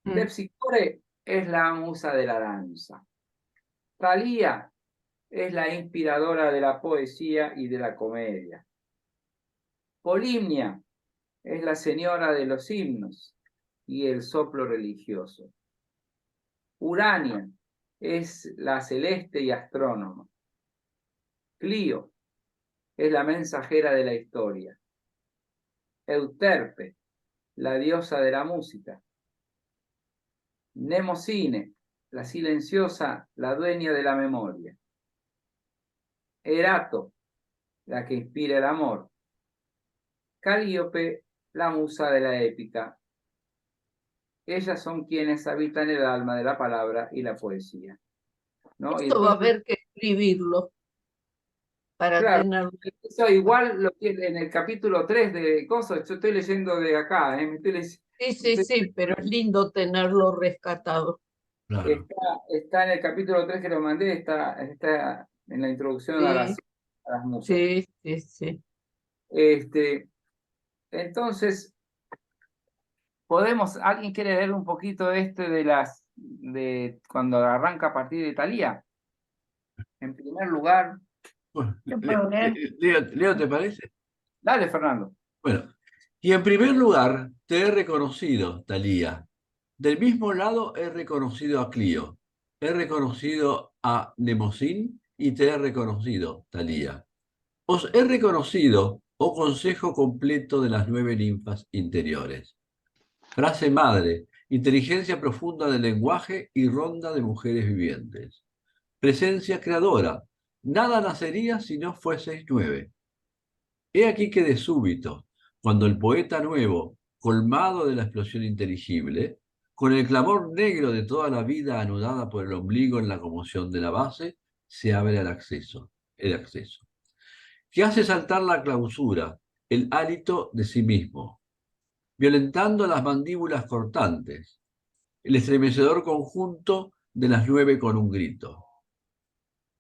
Terpsicore es la musa de la danza. Thalía es la inspiradora de la poesía y de la comedia. Polimnia es la señora de los himnos y el soplo religioso. Urania es la celeste y astrónoma. Clio es la mensajera de la historia. Euterpe, la diosa de la música. Mnemosine, la silenciosa, la dueña de la memoria. Erato, la que inspira el amor. Calíope, la musa de la épica. Ellas son quienes habitan el alma de la palabra y la poesía, ¿no? Y Esto va a entonces, haber que escribirlo para claro, tenerlo. eso igual lo tiene en el capítulo 3 de cosas. Yo estoy leyendo de acá, me estoy Sí, pero es lindo tenerlo rescatado. Claro. Está en el capítulo 3 que lo mandé, está en la introducción a las musas. Sí. Entonces, ¿alguien quiere leer un poquito de cuando arranca a partir de Thalía? En primer lugar, Bueno, Yo puedo leer. Leo, ¿te parece? dale, Fernando. Bueno, y en primer lugar, te he reconocido, Thalía. Del mismo lado he reconocido a Clio, he reconocido a Mnemosín y te he reconocido, Thalía. Os he reconocido, oh consejo completo de las 9 ninfas interiores. Frase madre, inteligencia profunda del lenguaje y ronda de mujeres vivientes. Presencia creadora, nada nacería si no fueseis 9. He aquí que de súbito, cuando el poeta nuevo, colmado de la explosión inteligible, con el clamor negro de toda la vida anudada por el ombligo en la conmoción de la base, se abre el acceso, que hace saltar la clausura, el hálito de sí mismo, violentando las mandíbulas cortantes, el estremecedor conjunto de las 9 con un grito.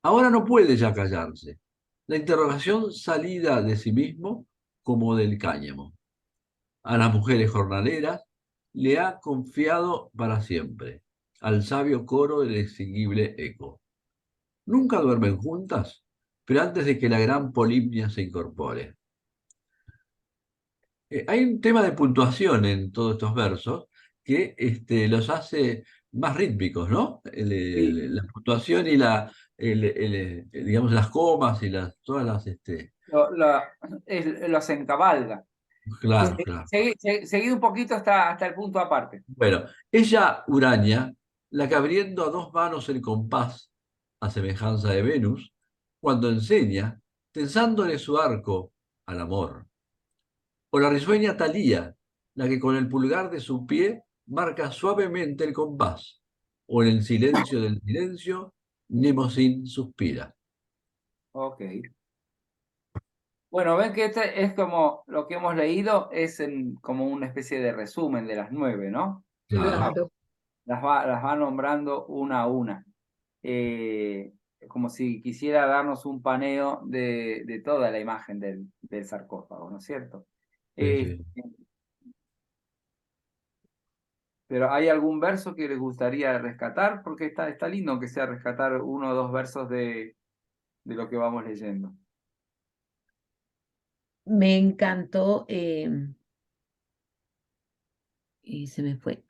Ahora no puede ya callarse. La interrogación salida de sí mismo como del cáñamo. A las mujeres jornaleras le ha confiado para siempre, al sabio coro del extinguible eco. Nunca duermen juntas, pero antes de que la gran Polimnia se incorpore. Hay un tema de puntuación en todos estos versos que los hace más rítmicos, ¿no? Sí, La puntuación y digamos, las comas y todas las. los encabalga. Claro, claro. Seguid un poquito hasta el punto aparte. Bueno, ella, Urania, la que abriendo a 2 manos el compás, a semejanza de Venus, cuando enseña, tensándole su arco al amor. O la risueña Thalía, la que con el pulgar de su pie marca suavemente el compás. O en el silencio del silencio, Mnemosín suspira. Ok. Bueno, ven que este es como lo que hemos leído, es como una especie de resumen de las 9, ¿no? Claro. Claro. Las va nombrando una a una. Como si quisiera darnos un paneo de toda la imagen del sarcófago, ¿no es cierto? Sí. Pero ¿hay algún verso que les gustaría rescatar? Porque está lindo que sea rescatar 1 o 2 versos de lo que vamos leyendo. Me encantó, y se me fue.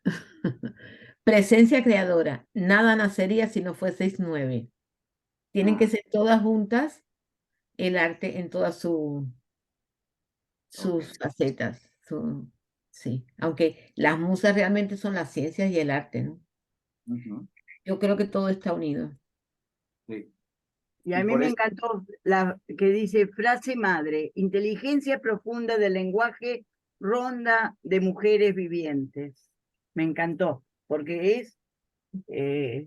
Presencia creadora. Nada nacería si no fueseis 9. Tienen que ser todas juntas, el arte en todas sus facetas. Sí, aunque las musas realmente son las ciencias y el arte, ¿no? Ujú, Yo creo que todo está unido. sí. Y a Y mí por me eso, encantó la que dice frase madre, inteligencia profunda del lenguaje, ronda de mujeres vivientes. Me encantó, porque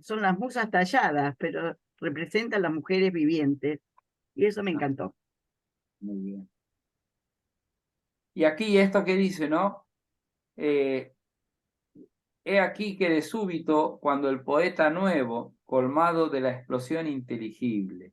son las musas talladas, pero representan las mujeres vivientes. Y eso me encantó. muy bien. Y aquí esto que dice, ¿no? He aquí que de súbito, cuando el poeta nuevo, colmado de la explosión inteligible.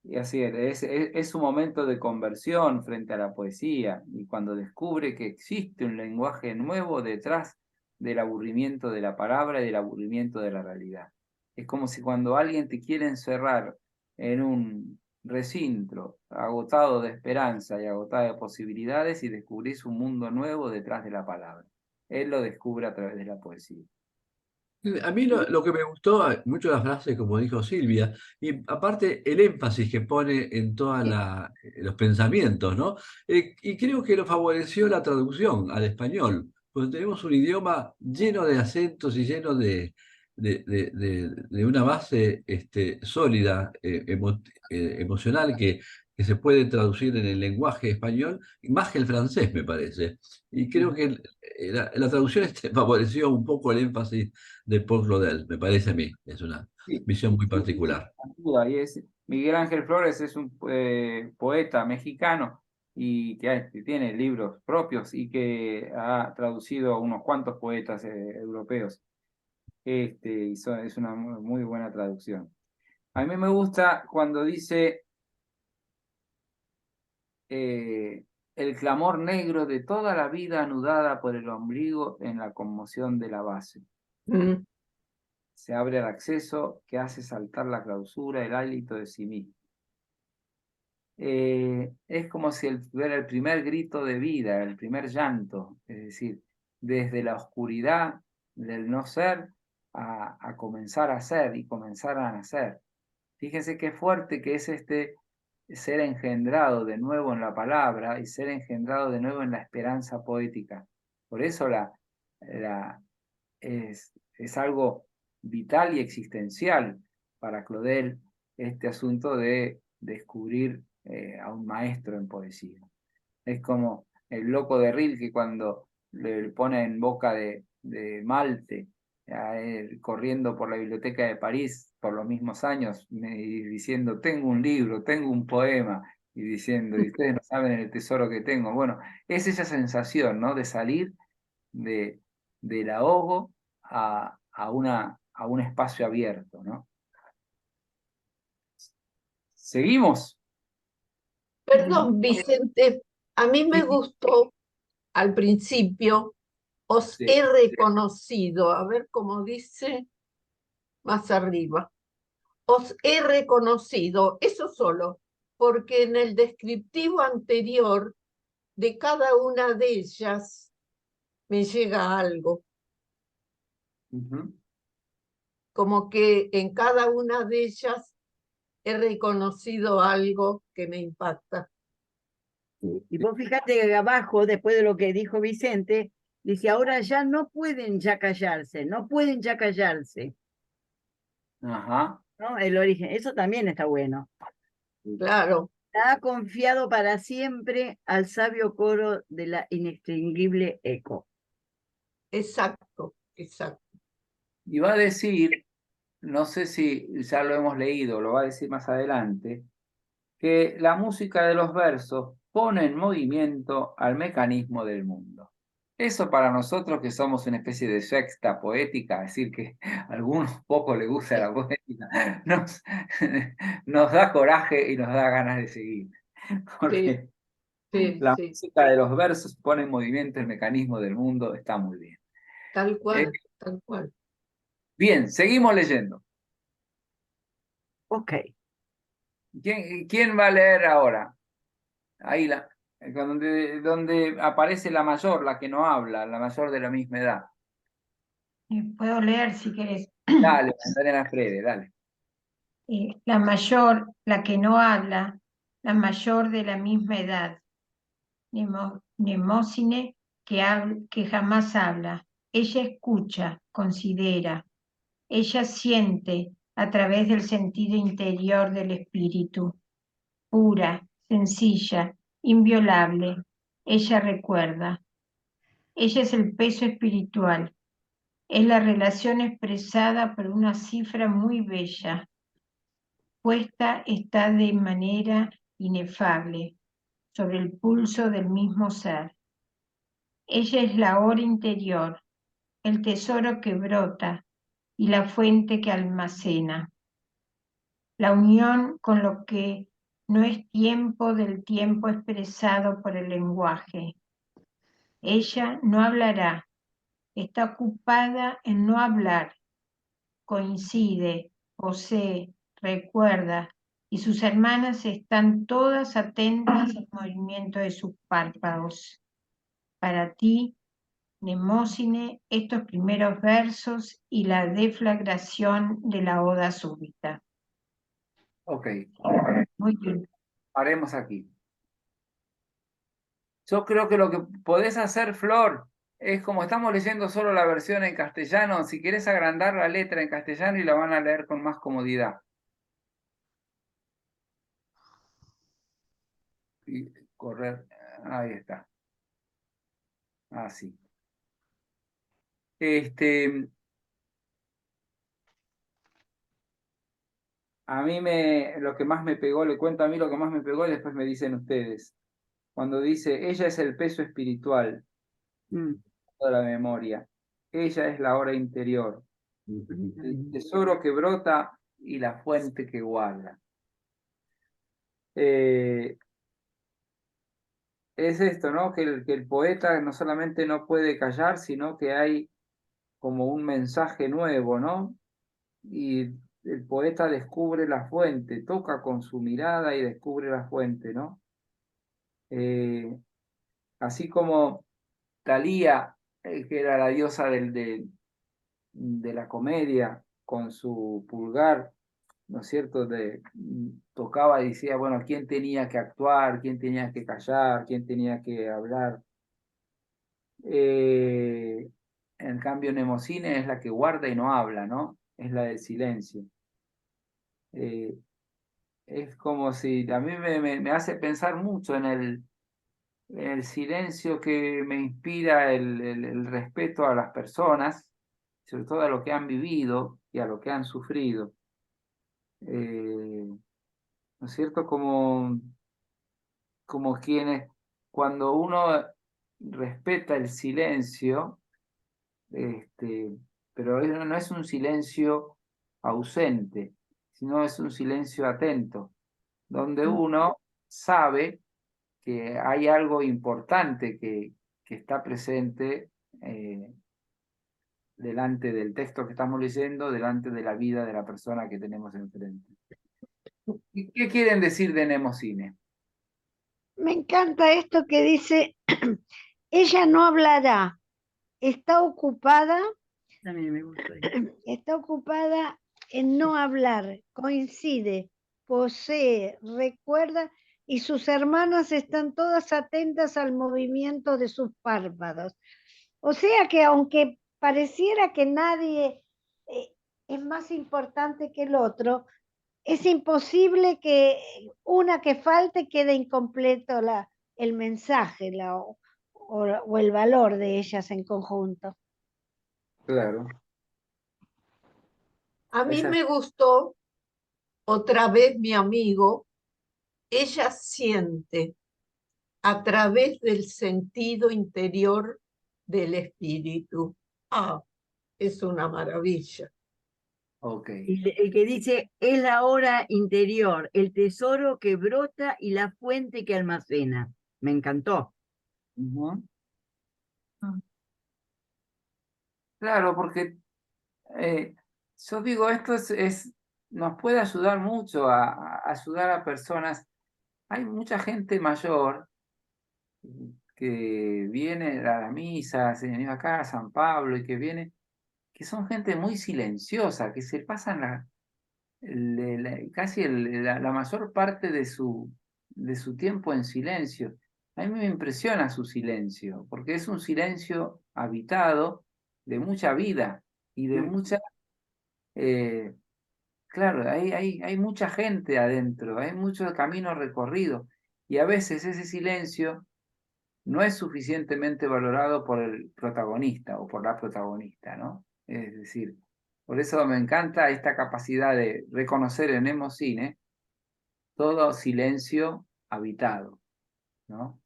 Y así es su momento de conversión frente a la poesía, y cuando descubre que existe un lenguaje nuevo detrás del aburrimiento de la palabra y del aburrimiento de la realidad. Es como si cuando alguien te quiere encerrar en un recinto agotado de esperanza y agotado de posibilidades, y descubrís un mundo nuevo detrás de la palabra. Él lo descubre a través de la poesía. A mí lo que me gustó mucho la frase, como dijo Silvia, y aparte el énfasis que pone en todos los pensamientos, ¿no? Y creo que lo favoreció la traducción al español, porque tenemos un idioma lleno de acentos y lleno de una base sólida, emocional, que se puede traducir en el lenguaje español, más que el francés, me parece. Y creo que la traducción favoreció un poco el énfasis de Paul Claudel, me parece a mí. Es una Sí, visión muy sí, sí, particular. sin duda. Y Miguel Ángel Flores es un poeta mexicano y que tiene libros propios y que ha traducido a unos cuantos poetas europeos. Es una muy buena traducción. A mí me gusta cuando dice el clamor negro de toda la vida anudada por el ombligo en la conmoción de la base. Mm. Se abre al acceso que hace saltar la clausura, el hálito de sí mismo. Es como si fuera el primer grito de vida, el primer llanto, es decir, desde la oscuridad del no ser a comenzar a ser y comenzar a nacer. Fíjense qué fuerte que es ser engendrado de nuevo en la palabra y ser engendrado de nuevo en la esperanza poética. Por eso es algo vital y existencial para Claudel este asunto de descubrir a un maestro en poesía. Es como el loco de Rilke cuando le pone en boca de Malte, a él, corriendo por la biblioteca de París por los mismos años, y diciendo, tengo un libro, tengo un poema, y diciendo, y ustedes no saben el tesoro que tengo. Bueno, es esa sensación, ¿no? De salir del ahogo a un espacio abierto, ¿no? ¿Seguimos? Perdón, Vicente, a mí me Sí, gustó al principio, os sí. he reconocido, a ver cómo dice más arriba, os he reconocido, eso solo, porque en el descriptivo anterior de cada una de ellas me llega algo, Ujú. como que en cada una de ellas he reconocido algo que me impacta. Y vos fíjate que abajo, después de lo que dijo Vicente, dice, ahora ya no pueden ya callarse, no pueden ya callarse, Ajá. ¿no? El origen, eso también está bueno. Claro, Ha confiado para siempre al sabio coro de la inextinguible eco. exacto, exacto. Y va a decir, no sé si ya lo hemos leído, lo va a decir más adelante, que la música de los versos pone en movimiento al mecanismo del mundo. Eso para nosotros que somos una especie de sexta poética, es decir, que a algunos poco les gusta la poética, nos da coraje y nos da ganas de seguir. Porque Sí, la sí, música de los versos pone en movimiento el mecanismo del mundo, está muy bien. tal Eh, cual, tal cual. Bien, seguimos leyendo. Ok. ¿Quién va a leer ahora? Ahí donde aparece la mayor, la que no habla, la mayor de la misma edad. Puedo leer si querés. Dale, Magdalena Freire, dale. La mayor, la que no habla, la mayor de la misma edad. Mnemósine que jamás habla. Ella escucha, considera. Ella siente a través del sentido interior del espíritu. Pura, sencilla, inviolable. Ella recuerda. Ella es el peso espiritual. Es la relación expresada por una cifra muy bella. Puesta está de manera inefable sobre el pulso del mismo ser. Ella es la hora interior, el tesoro que brota y la fuente que almacena. La unión con lo que no es tiempo del tiempo expresado por el lenguaje. Ella no hablará, está ocupada en no hablar, coincide, posee, recuerda, y sus hermanas están todas atentas al movimiento de sus párpados. Para ti, Mnemósine, estos primeros versos y la deflagración de la oda súbita. Ok, Muy bien. haremos aquí. Yo creo que lo que podés hacer, Flor, es como estamos leyendo solo la versión en castellano, si querés agrandar la letra en castellano y la van a leer con más comodidad. Y correr, ahí está. Así. A mí lo que más me pegó, le cuento a mí lo que más me pegó y después me dicen ustedes. Cuando dice, ella es el peso espiritual de la memoria. Ella es la hora interior, el tesoro que brota y la fuente que guarda. Es esto, ¿no? Que el poeta no solamente no puede callar, sino que hay como un mensaje nuevo, ¿no? Y el poeta descubre la fuente, toca con su mirada y descubre la fuente, ¿no? Así como Thalía, que era la diosa de la comedia, con su pulgar, ¿no es cierto? Tocaba y decía, bueno, quién tenía que actuar, quién tenía que callar, quién tenía que hablar. En cambio, Mnemosine es la que guarda y no habla, ¿no? Es la del silencio. Es como si a mí me hace pensar mucho en el silencio que me inspira el respeto a las personas, sobre todo a lo que han vivido y a lo que han sufrido. ¿No es cierto? Como quienes, cuando uno respeta el silencio, pero no es un silencio ausente, sino es un silencio atento, donde uno sabe que hay algo importante que está presente delante del texto que estamos leyendo, delante de la vida de la persona que tenemos enfrente. ¿Y qué quieren decir de Mnemosine? Me encanta esto que dice, ella no hablará, está ocupada, También me gustó. está ocupada en no hablar, coincide, posee, recuerda y sus hermanas están todas atentas al movimiento de sus párpados. O sea que aunque pareciera que nadie es más importante que el otro, es imposible que una que falte quede incompleto el mensaje o el valor de ellas en conjunto. Claro. A mí Esa- me gustó otra vez mi amigo, ella siente a través del sentido interior del espíritu. Ah, es una maravilla. Ok. Y el que dice, es la hora interior, el tesoro que brota y la fuente que almacena. Me encantó. Ujú. Claro, porque yo digo, esto nos puede ayudar mucho a ayudar a personas. Hay mucha gente mayor que viene a la misa, se viene acá a San Pablo y que son gente muy silenciosa, que se pasan casi la mayor parte de su tiempo en silencio. A mí me impresiona su silencio, porque es un silencio habitado de mucha vida y de mucha... eh, claro, hay mucha gente adentro, hay mucho camino recorrido y a veces ese silencio no es suficientemente valorado por el protagonista o por la protagonista, ¿no? Es decir, por eso me encanta esta capacidad de reconocer en Mnemosine todo silencio habitado, ¿no?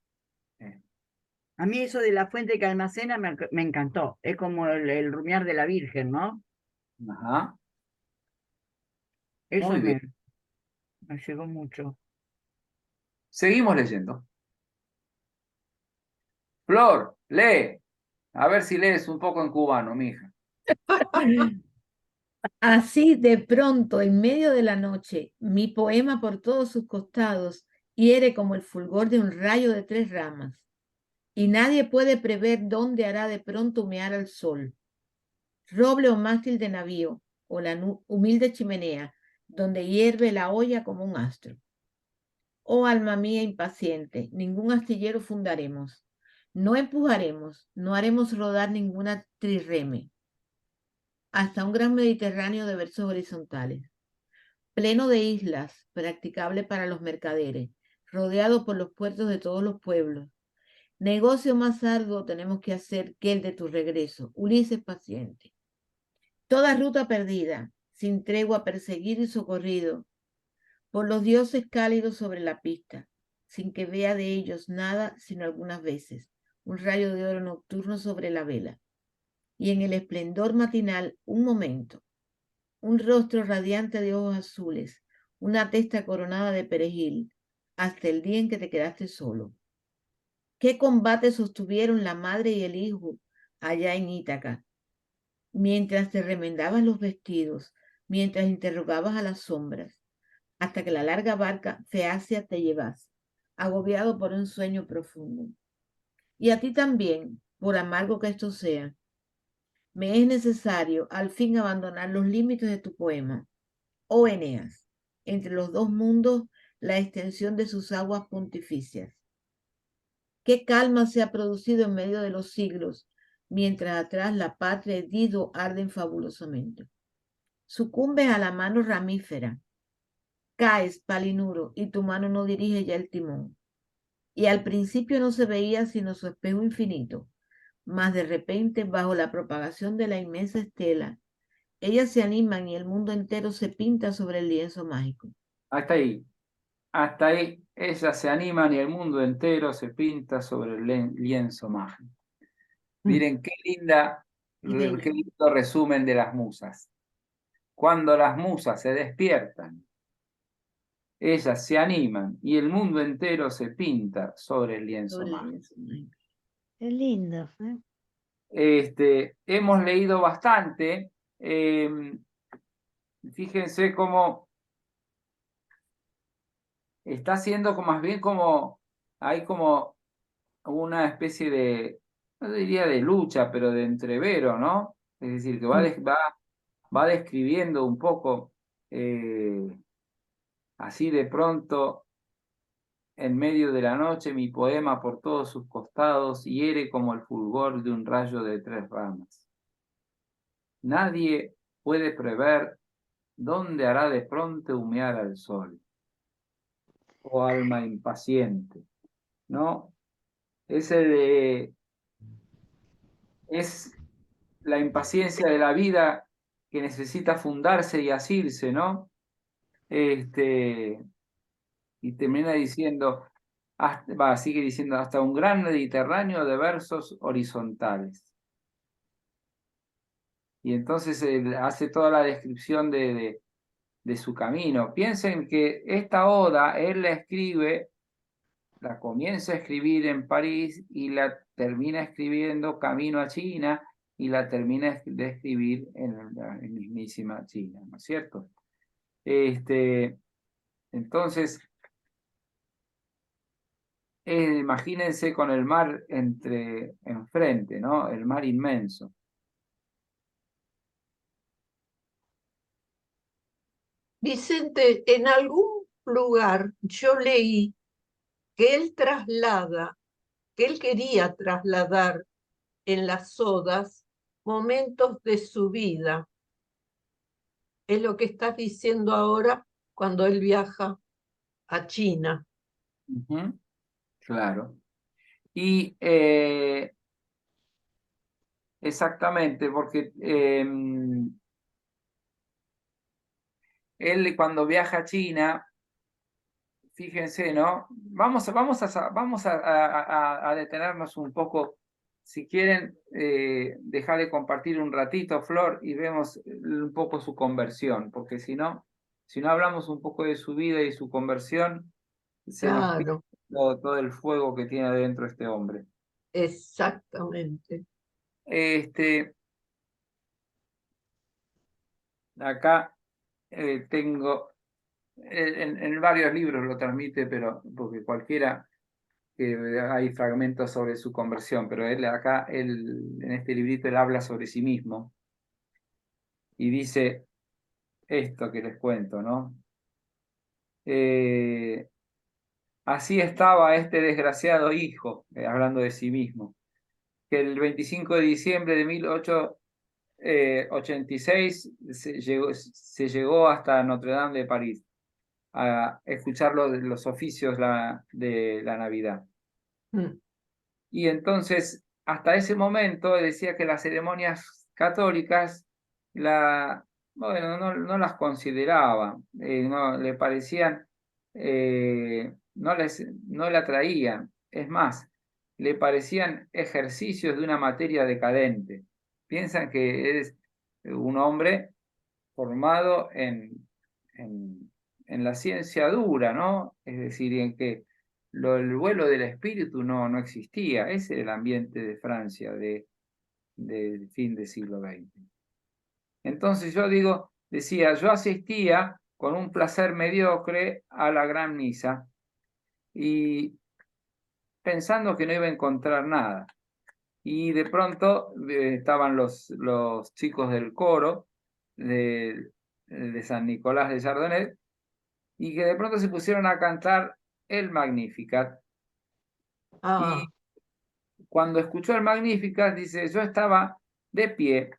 A mí eso de la fuente que almacena me encantó. Es como el rumiar de la Virgen, ¿no? Ajá, Eso muy bien. me llegó mucho. Seguimos leyendo. Flor, lee. A ver si lees un poco en cubano, mija. Así de pronto, en medio de la noche, mi poema por todos sus costados hiere como el fulgor de un rayo de 3 ramas, y nadie puede prever dónde hará de pronto humear al sol. Roble o mástil de navío, o la humilde chimenea, donde hierve la olla como un astro. Oh alma mía impaciente, ningún astillero fundaremos, no empujaremos, no haremos rodar ninguna trirreme, hasta un gran Mediterráneo de versos horizontales, pleno de islas, practicable para los mercaderes, rodeado por los puertos de todos los pueblos. Negocio más arduo tenemos que hacer que el de tu regreso, Ulises paciente. Toda ruta perdida, sin tregua perseguido y socorrido por los dioses cálidos sobre la pista, sin que vea de ellos nada sino algunas veces un rayo de oro nocturno sobre la vela, y en el esplendor matinal un momento, un rostro radiante de ojos azules, una testa coronada de perejil, hasta el día en que te quedaste solo. ¿Qué combate sostuvieron la madre y el hijo allá en Ítaca? Mientras te remendabas los vestidos, mientras interrogabas a las sombras, hasta que la larga barca feácea te llevase, agobiado por un sueño profundo. Y a ti también, por amargo que esto sea, me es necesario al fin abandonar los límites de tu poema, oh Eneas, entre los dos mundos la extensión de sus aguas pontificias. Qué calma se ha producido en medio de los siglos, mientras atrás la patria y Dido arden fabulosamente. Sucumbes a la mano ramífera, caes, Palinuro, y tu mano no dirige ya el timón. Y al principio no se veía sino su espejo infinito, mas de repente, bajo la propagación de la inmensa estela, ellas se animan y el mundo entero se pinta sobre el lienzo mágico. Hasta ahí. Hasta ahí. Ellas se animan y el mundo entero se pinta sobre el lienzo mágico. Miren qué qué lindo resumen de las musas. Cuando las musas se despiertan, ellas se animan y el mundo entero se pinta sobre el lienzo mágico. Qué lindo. Hemos leído bastante. Fíjense cómo está haciendo más bien como hay como una especie de, no diría de lucha, pero de entrevero, ¿no? Es decir, que va describiendo un poco así de pronto, en medio de la noche, mi poema por todos sus costados hiere como el fulgor de un rayo de 3 ramas. Nadie puede prever dónde hará de pronto humear al sol. Oh alma impaciente, ¿no? Es la impaciencia de la vida que necesita fundarse y asirse, ¿no? Y termina diciendo, sigue diciendo, hasta un gran Mediterráneo de versos horizontales. Y entonces él hace toda la descripción de su camino. Piensen que esta oda él la comienza a escribir en París y la termina escribiendo camino a China y la termina de escribir en la mismísima China, ¿no es cierto? Entonces, imagínense con el mar enfrente, ¿no? El mar inmenso. Vicente, en algún lugar yo leí que él quería trasladar en las odas momentos de su vida. Es lo que estás diciendo ahora cuando él viaja a China. Claro. Y exactamente, porque él cuando viaja a China, fíjense, ¿no? Vamos a detenernos un poco. Si quieren, dejar de compartir un ratito, Flor, y vemos un poco su conversión, porque si no hablamos un poco de su vida y su conversión, se nos pierde Claro, todo el fuego que tiene adentro este hombre. exactamente. Acá tengo, en varios libros lo transmite, pero porque cualquiera, hay fragmentos sobre su conversión, pero en este librito él habla sobre sí mismo y dice esto que les cuento, ¿no? Así estaba este desgraciado hijo, hablando de sí mismo, que el 25 de diciembre de 1886 se llegó hasta Notre Dame de París a escuchar los oficios de la Navidad. Mm. Y entonces, hasta ese momento, decía que las ceremonias católicas bueno, no las consideraba, no le parecían, no le atraían. Es más, le parecían ejercicios de una materia decadente. Piensan que es un hombre formado en la ciencia dura, ¿no? Es decir, en que el vuelo del espíritu no existía. Ese era el ambiente de Francia del fin del siglo XX. Entonces yo asistía con un placer mediocre a la gran misa y pensando que no iba a encontrar nada. Y de pronto estaban los chicos del coro de San Nicolás de Chardonnay y que de pronto se pusieron a cantar el Magnificat. Ah, Y cuando escuchó el Magnificat, dice, yo estaba de pie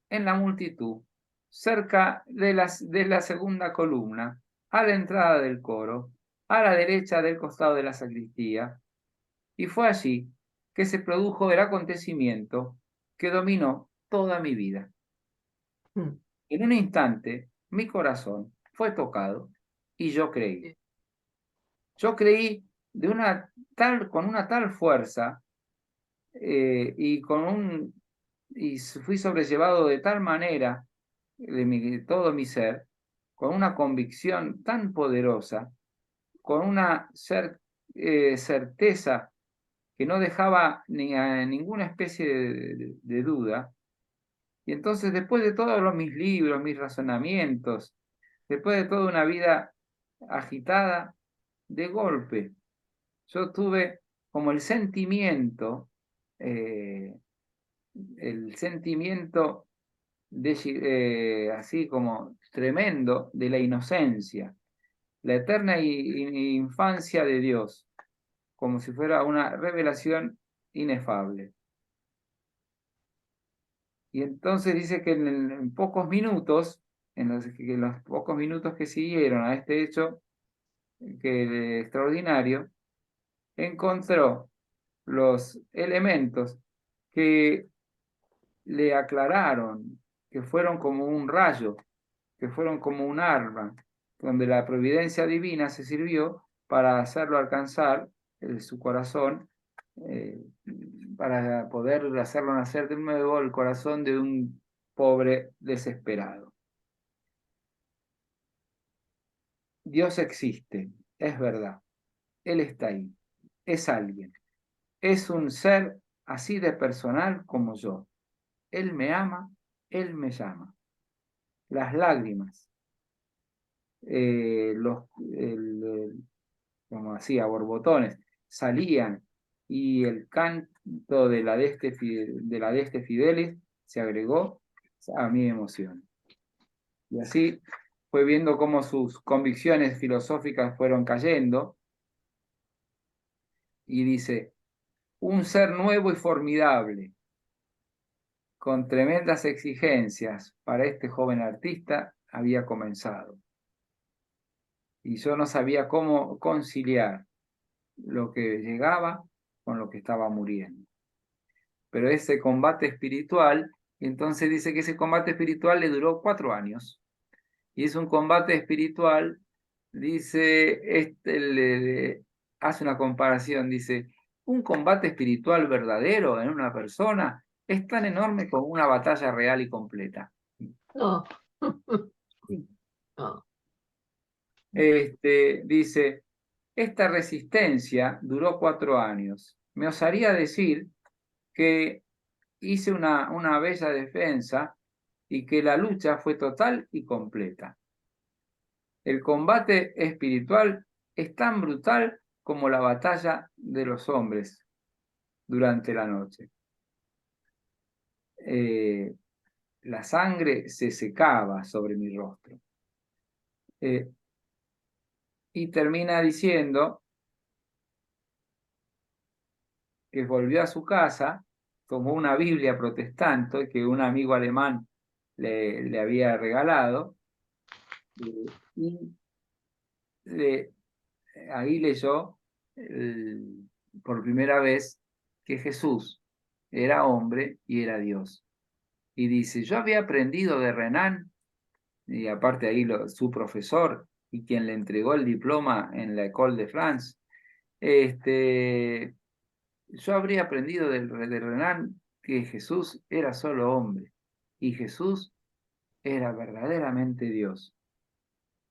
en la multitud, cerca de la segunda columna, a la entrada del coro, a la derecha del costado de la sacristía, y fue allí que se produjo el acontecimiento que dominó toda mi vida. mm, En un instante, mi corazón fue tocado y yo creí. Yo creí con una tal fuerza y fui sobrellevado de tal manera de todo mi ser, con una convicción tan poderosa, con una certeza que no dejaba ninguna especie de duda. Y entonces, después de todos mis libros, mis razonamientos, después de toda una vida agitada, de golpe, yo tuve como eh, el sentimiento así como tremendo de la inocencia, la eterna infancia de Dios, como si fuera una revelación inefable. Y entonces dice que en pocos minutos, en los pocos minutos que siguieron a este hecho extraordinario, encontró los elementos que le aclararon, que fueron como un rayo, que fueron como un arma, donde la providencia divina se sirvió para hacerlo alcanzar su corazón, eh, para poder hacerlo nacer de nuevo el corazón de un pobre desesperado. Dios existe, es verdad, Él está ahí, es alguien, es un ser así de personal como yo. Él me ama, Él me llama. Las lágrimas, como hacía, borbotones, salían y el canto de la Deste Fidelis se agregó a mi emoción. Y así fue viendo cómo sus convicciones filosóficas fueron cayendo y dice, un ser nuevo y formidable, con tremendas exigencias para este joven artista, había comenzado. Y yo no sabía cómo conciliar lo que llegaba con lo que estaba muriendo. Pero ese combate espiritual, entonces dice que ese combate espiritual le duró 4 años. Y es un combate espiritual, dice, hace una comparación, dice, un combate espiritual verdadero en una persona es tan enorme como una batalla real y completa. no. No. Dice, Esta resistencia duró 4 años. Me osaría decir que hice una bella defensa y que la lucha fue total y completa. El combate espiritual es tan brutal como la batalla de los hombres durante la noche. La sangre se secaba sobre mi rostro. Y termina diciendo que volvió a su casa, tomó una Biblia protestante que un amigo alemán le había regalado, y ahí leyó por primera vez que Jesús era hombre y era Dios. Y dice, yo había aprendido de Renan, y aparte ahí su profesor y quien le entregó el diploma en la École de France, yo habría aprendido de Renan que Jesús era solo hombre y Jesús era verdaderamente Dios.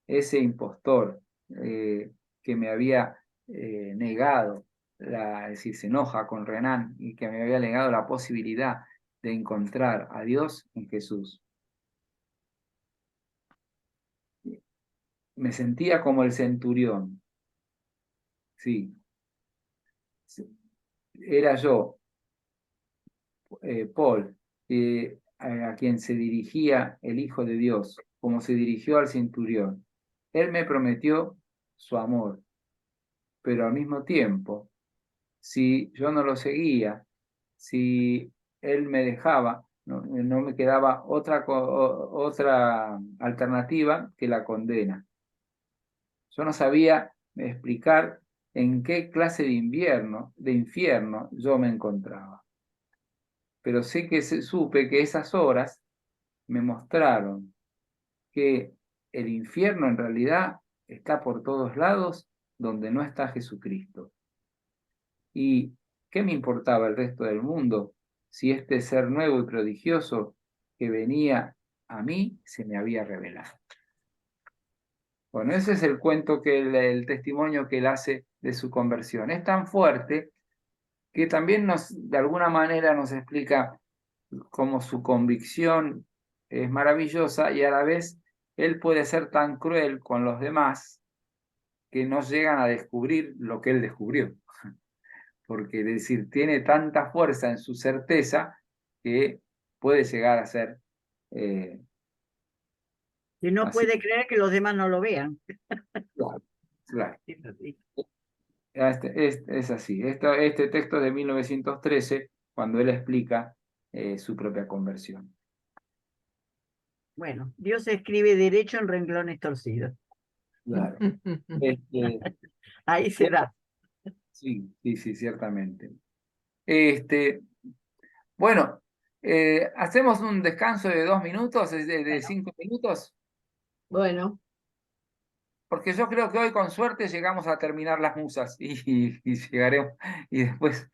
Ese impostor que me había negado, es decir, se enoja con Renan y que me había negado la posibilidad de encontrar a Dios en Jesús. Me sentía como el centurión, sí. Era yo, Paul, a quien se dirigía el Hijo de Dios, como se dirigió al centurión. Él me prometió su amor, pero al mismo tiempo, si yo no lo seguía, si él me dejaba, no me quedaba otra alternativa que la condena. Yo no sabía explicar en qué clase de infierno yo me encontraba. Pero sé que supe que esas horas me mostraron que el infierno en realidad está por todos lados donde no está Jesucristo. ¿Y qué me importaba el resto del mundo si este ser nuevo y prodigioso que venía a mí se me había revelado? Bueno, ese es el cuento el testimonio que él hace de su conversión. Es tan fuerte que también de alguna manera nos explica cómo su convicción es maravillosa y a la vez él puede ser tan cruel con los demás que no llegan a descubrir lo que él descubrió. Porque es decir, tiene tanta fuerza en su certeza que puede llegar a ser Que no así. puede creer que los demás no lo vean. Claro, claro. Es así. Es así. Este texto es de 1913, cuando él explica su propia conversión. Bueno, Dios escribe derecho en renglones torcidos. Claro. Este, Ahí se da. sí, sí, sí, ciertamente. Bueno, hacemos un descanso de 2 minutos, de Bueno. 5 minutos, Bueno, porque yo creo que hoy con suerte llegamos a terminar las musas y llegaremos, y después,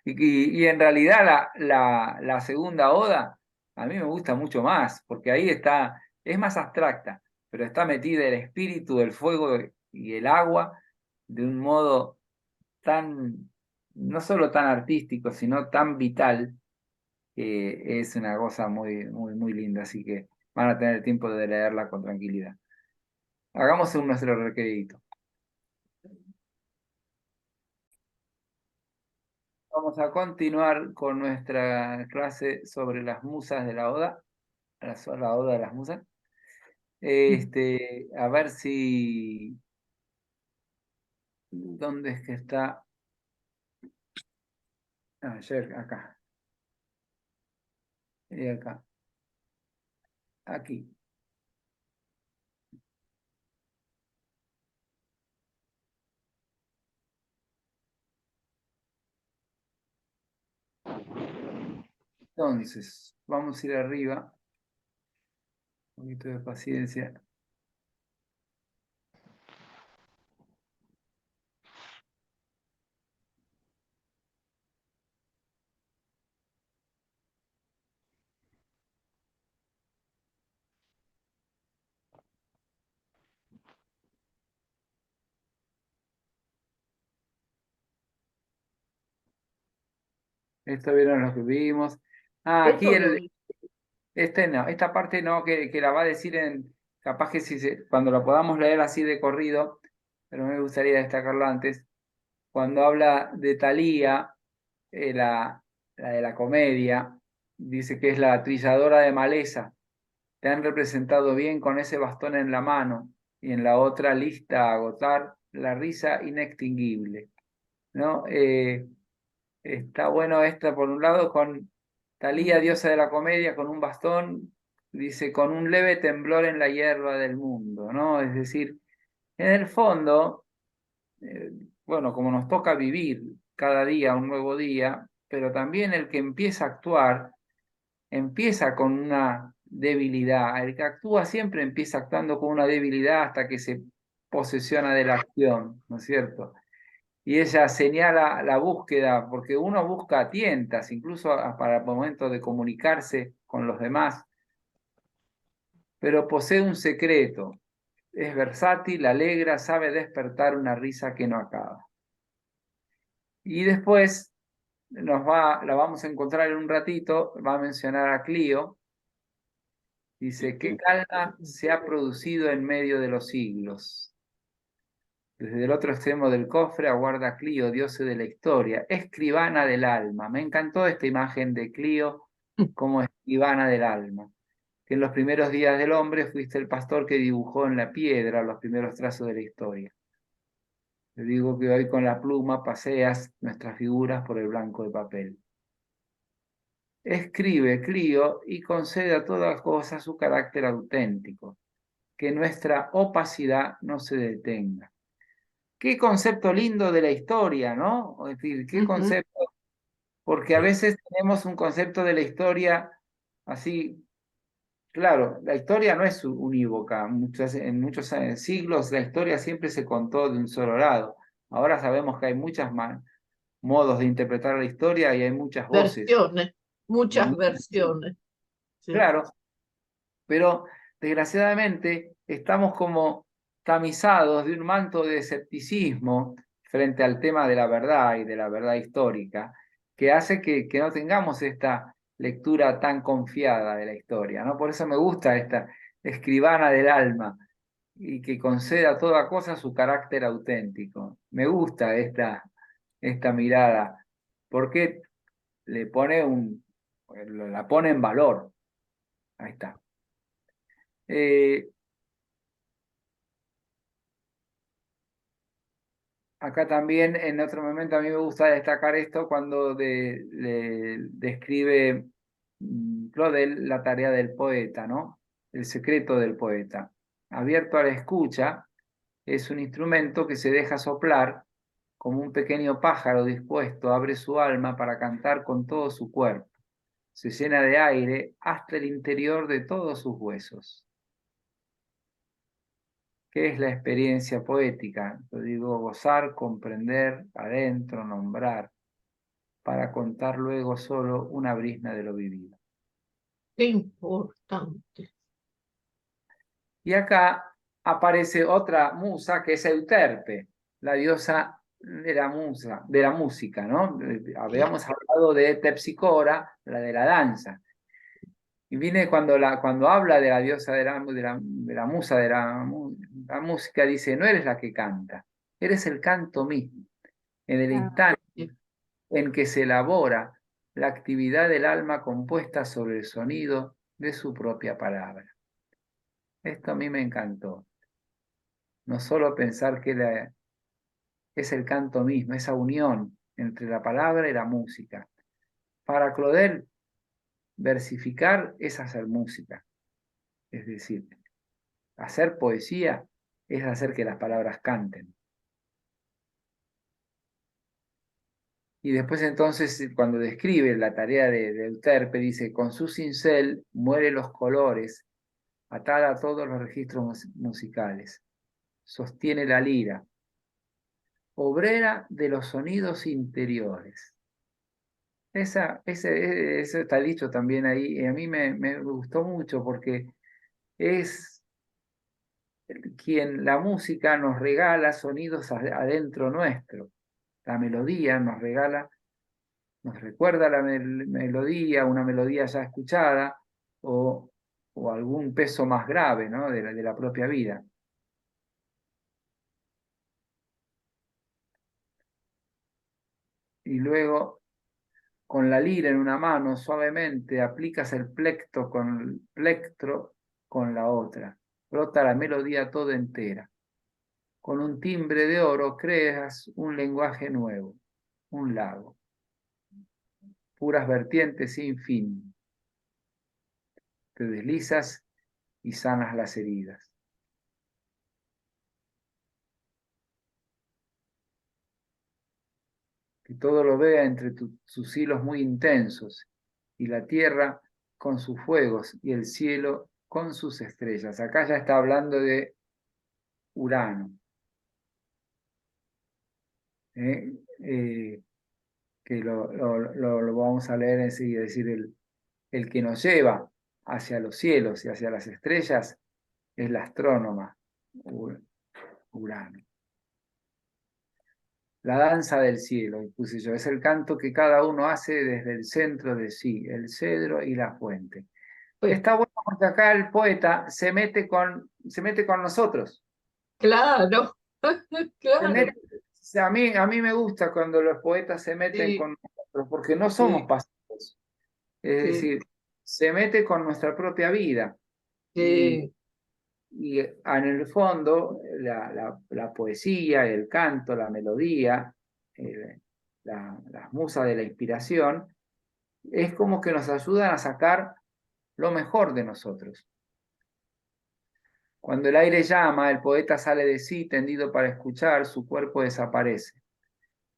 y en realidad la segunda oda a mí me gusta mucho más, porque ahí es más abstracta, pero está metida el espíritu, el fuego y el agua de un modo tan, no solo tan artístico, sino tan vital, que es una cosa muy, muy, muy linda, así que van a tener tiempo de leerla con tranquilidad. Hagamos nuestro requerito. Vamos a continuar con nuestra clase sobre las musas de la Oda, la Oda de las musas. A ver si... ¿Dónde es que está? Ayer, acá. Y acá. Aquí. Entonces, vamos a ir arriba. Un poquito de paciencia. Esto vieron lo que vimos. Ah, aquí Eso lo vi. no, esta parte no, que la va a decir capaz que cuando la podamos leer así de corrido, pero me gustaría destacarlo antes, cuando habla de Thalía, la de la comedia, dice que es la trilladora de maleza. Te han representado bien con ese bastón en la mano y en la otra lista a agotar la risa inextinguible, ¿no? Está bueno esta por un lado con Thalía, diosa de la comedia, con un bastón, dice, con un leve temblor en la hierba del mundo, ¿no? Es decir, en el fondo, eh, bueno, como nos toca vivir cada día un nuevo día, pero también el que empieza a actuar, empieza con una debilidad. El que actúa siempre empieza actuando con una debilidad hasta que se posesiona de la acción, ¿no es cierto? Y ella señala la búsqueda, porque uno busca a tientas, incluso para el momento de comunicarse con los demás, pero posee un secreto. Es versátil, alegra, sabe despertar una risa que no acaba. Y después la vamos a encontrar en un ratito, va a mencionar a Clío. Dice, ¿qué calma se ha producido en medio de los siglos? Desde el otro extremo del cofre aguarda Clío, diosa de la historia, escribana del alma. Me encantó esta imagen de Clío como escribana del alma. Que en los primeros días del hombre fuiste el pastor que dibujó en la piedra los primeros trazos de la historia. Te digo que hoy con la pluma paseas nuestras figuras por el blanco de papel. Escribe, Clío, y concede a toda cosa su carácter auténtico, que nuestra opacidad no se detenga. Qué concepto lindo de la historia, ¿no? Es decir, qué concepto, porque a veces tenemos un concepto de la historia así, claro, la historia no es unívoca, en muchos siglos la historia siempre se contó de un solo lado. Ahora sabemos que hay muchos modos de interpretar la historia y hay muchas voces. Versiones, muchas versiones. Sí. Claro, pero desgraciadamente estamos como tamizados de un manto de escepticismo frente al tema de la verdad y de la verdad histórica, que hace que no tengamos esta lectura tan confiada de la historia, ¿no? Por eso me gusta esta escribana del alma y que conceda a toda cosa su carácter auténtico. Me gusta esta mirada, porque le pone la pone en valor. Ahí está. Acá también, en otro momento, a mí me gusta destacar esto cuando describe Claudel la tarea del poeta, ¿no? El secreto del poeta. Abierto a la escucha, es un instrumento que se deja soplar como un pequeño pájaro dispuesto, abre su alma para cantar con todo su cuerpo. Se llena de aire hasta el interior de todos sus huesos. ¿Qué es la experiencia poética? Lo digo, gozar, comprender, adentro, nombrar, para contar luego solo una brizna de lo vivido. Qué importante. Y acá aparece otra musa que es Euterpe, la diosa de la música, ¿no? Habíamos hablado de Terpsícora, la de la danza. Y viene cuando habla de la diosa de la musa de la música, dice, no eres la que canta, eres el canto mismo. En el instante en que se elabora la actividad del alma compuesta sobre el sonido de su propia palabra. Esto a mí me encantó. No solo pensar que es el canto mismo, esa unión entre la palabra y la música. Para Claudel, versificar es hacer música. Es decir, hacer poesía es hacer que las palabras canten. Y después entonces, cuando describe la tarea de Euterpe, dice, con su cincel muere los colores, atada a todos los registros musicales. Sostiene la lira, obrera de los sonidos interiores. Eso está dicho también ahí, y a mí me gustó mucho porque es quien la música nos regala sonidos adentro nuestro. La melodía nos regala nos recuerda la melodía, una melodía ya escuchada, o algún peso más grave, ¿no? de la propia vida. Y luego, con la lira en una mano, suavemente aplicas el plectro con la otra. Brota la melodía toda entera. Con un timbre de oro creas un lenguaje nuevo, un lago. Puras vertientes sin fin. Te deslizas y sanas las heridas. Que todo lo vea entre sus hilos muy intensos, y la tierra con sus fuegos y el cielo con sus estrellas. Acá ya está hablando de Urano, que lo vamos a leer enseguida, es decir, el que nos lleva hacia los cielos y hacia las estrellas es la astrónoma Urano. La danza del cielo, puse yo, es el canto que cada uno hace desde el centro de sí, el cedro y la fuente. Pues, Está bueno porque acá el poeta se mete con nosotros. claro, claro. A mí me gusta cuando los poetas se meten Sí, con nosotros, porque no somos sí, pasivos. Es sí, decir, se mete con nuestra propia vida. Y sí. en el fondo, la poesía, el canto, la melodía, las musas de la inspiración, es como que nos ayudan a sacar lo mejor de nosotros. Cuando el aire llama, el poeta sale de sí, tendido para escuchar, su cuerpo desaparece.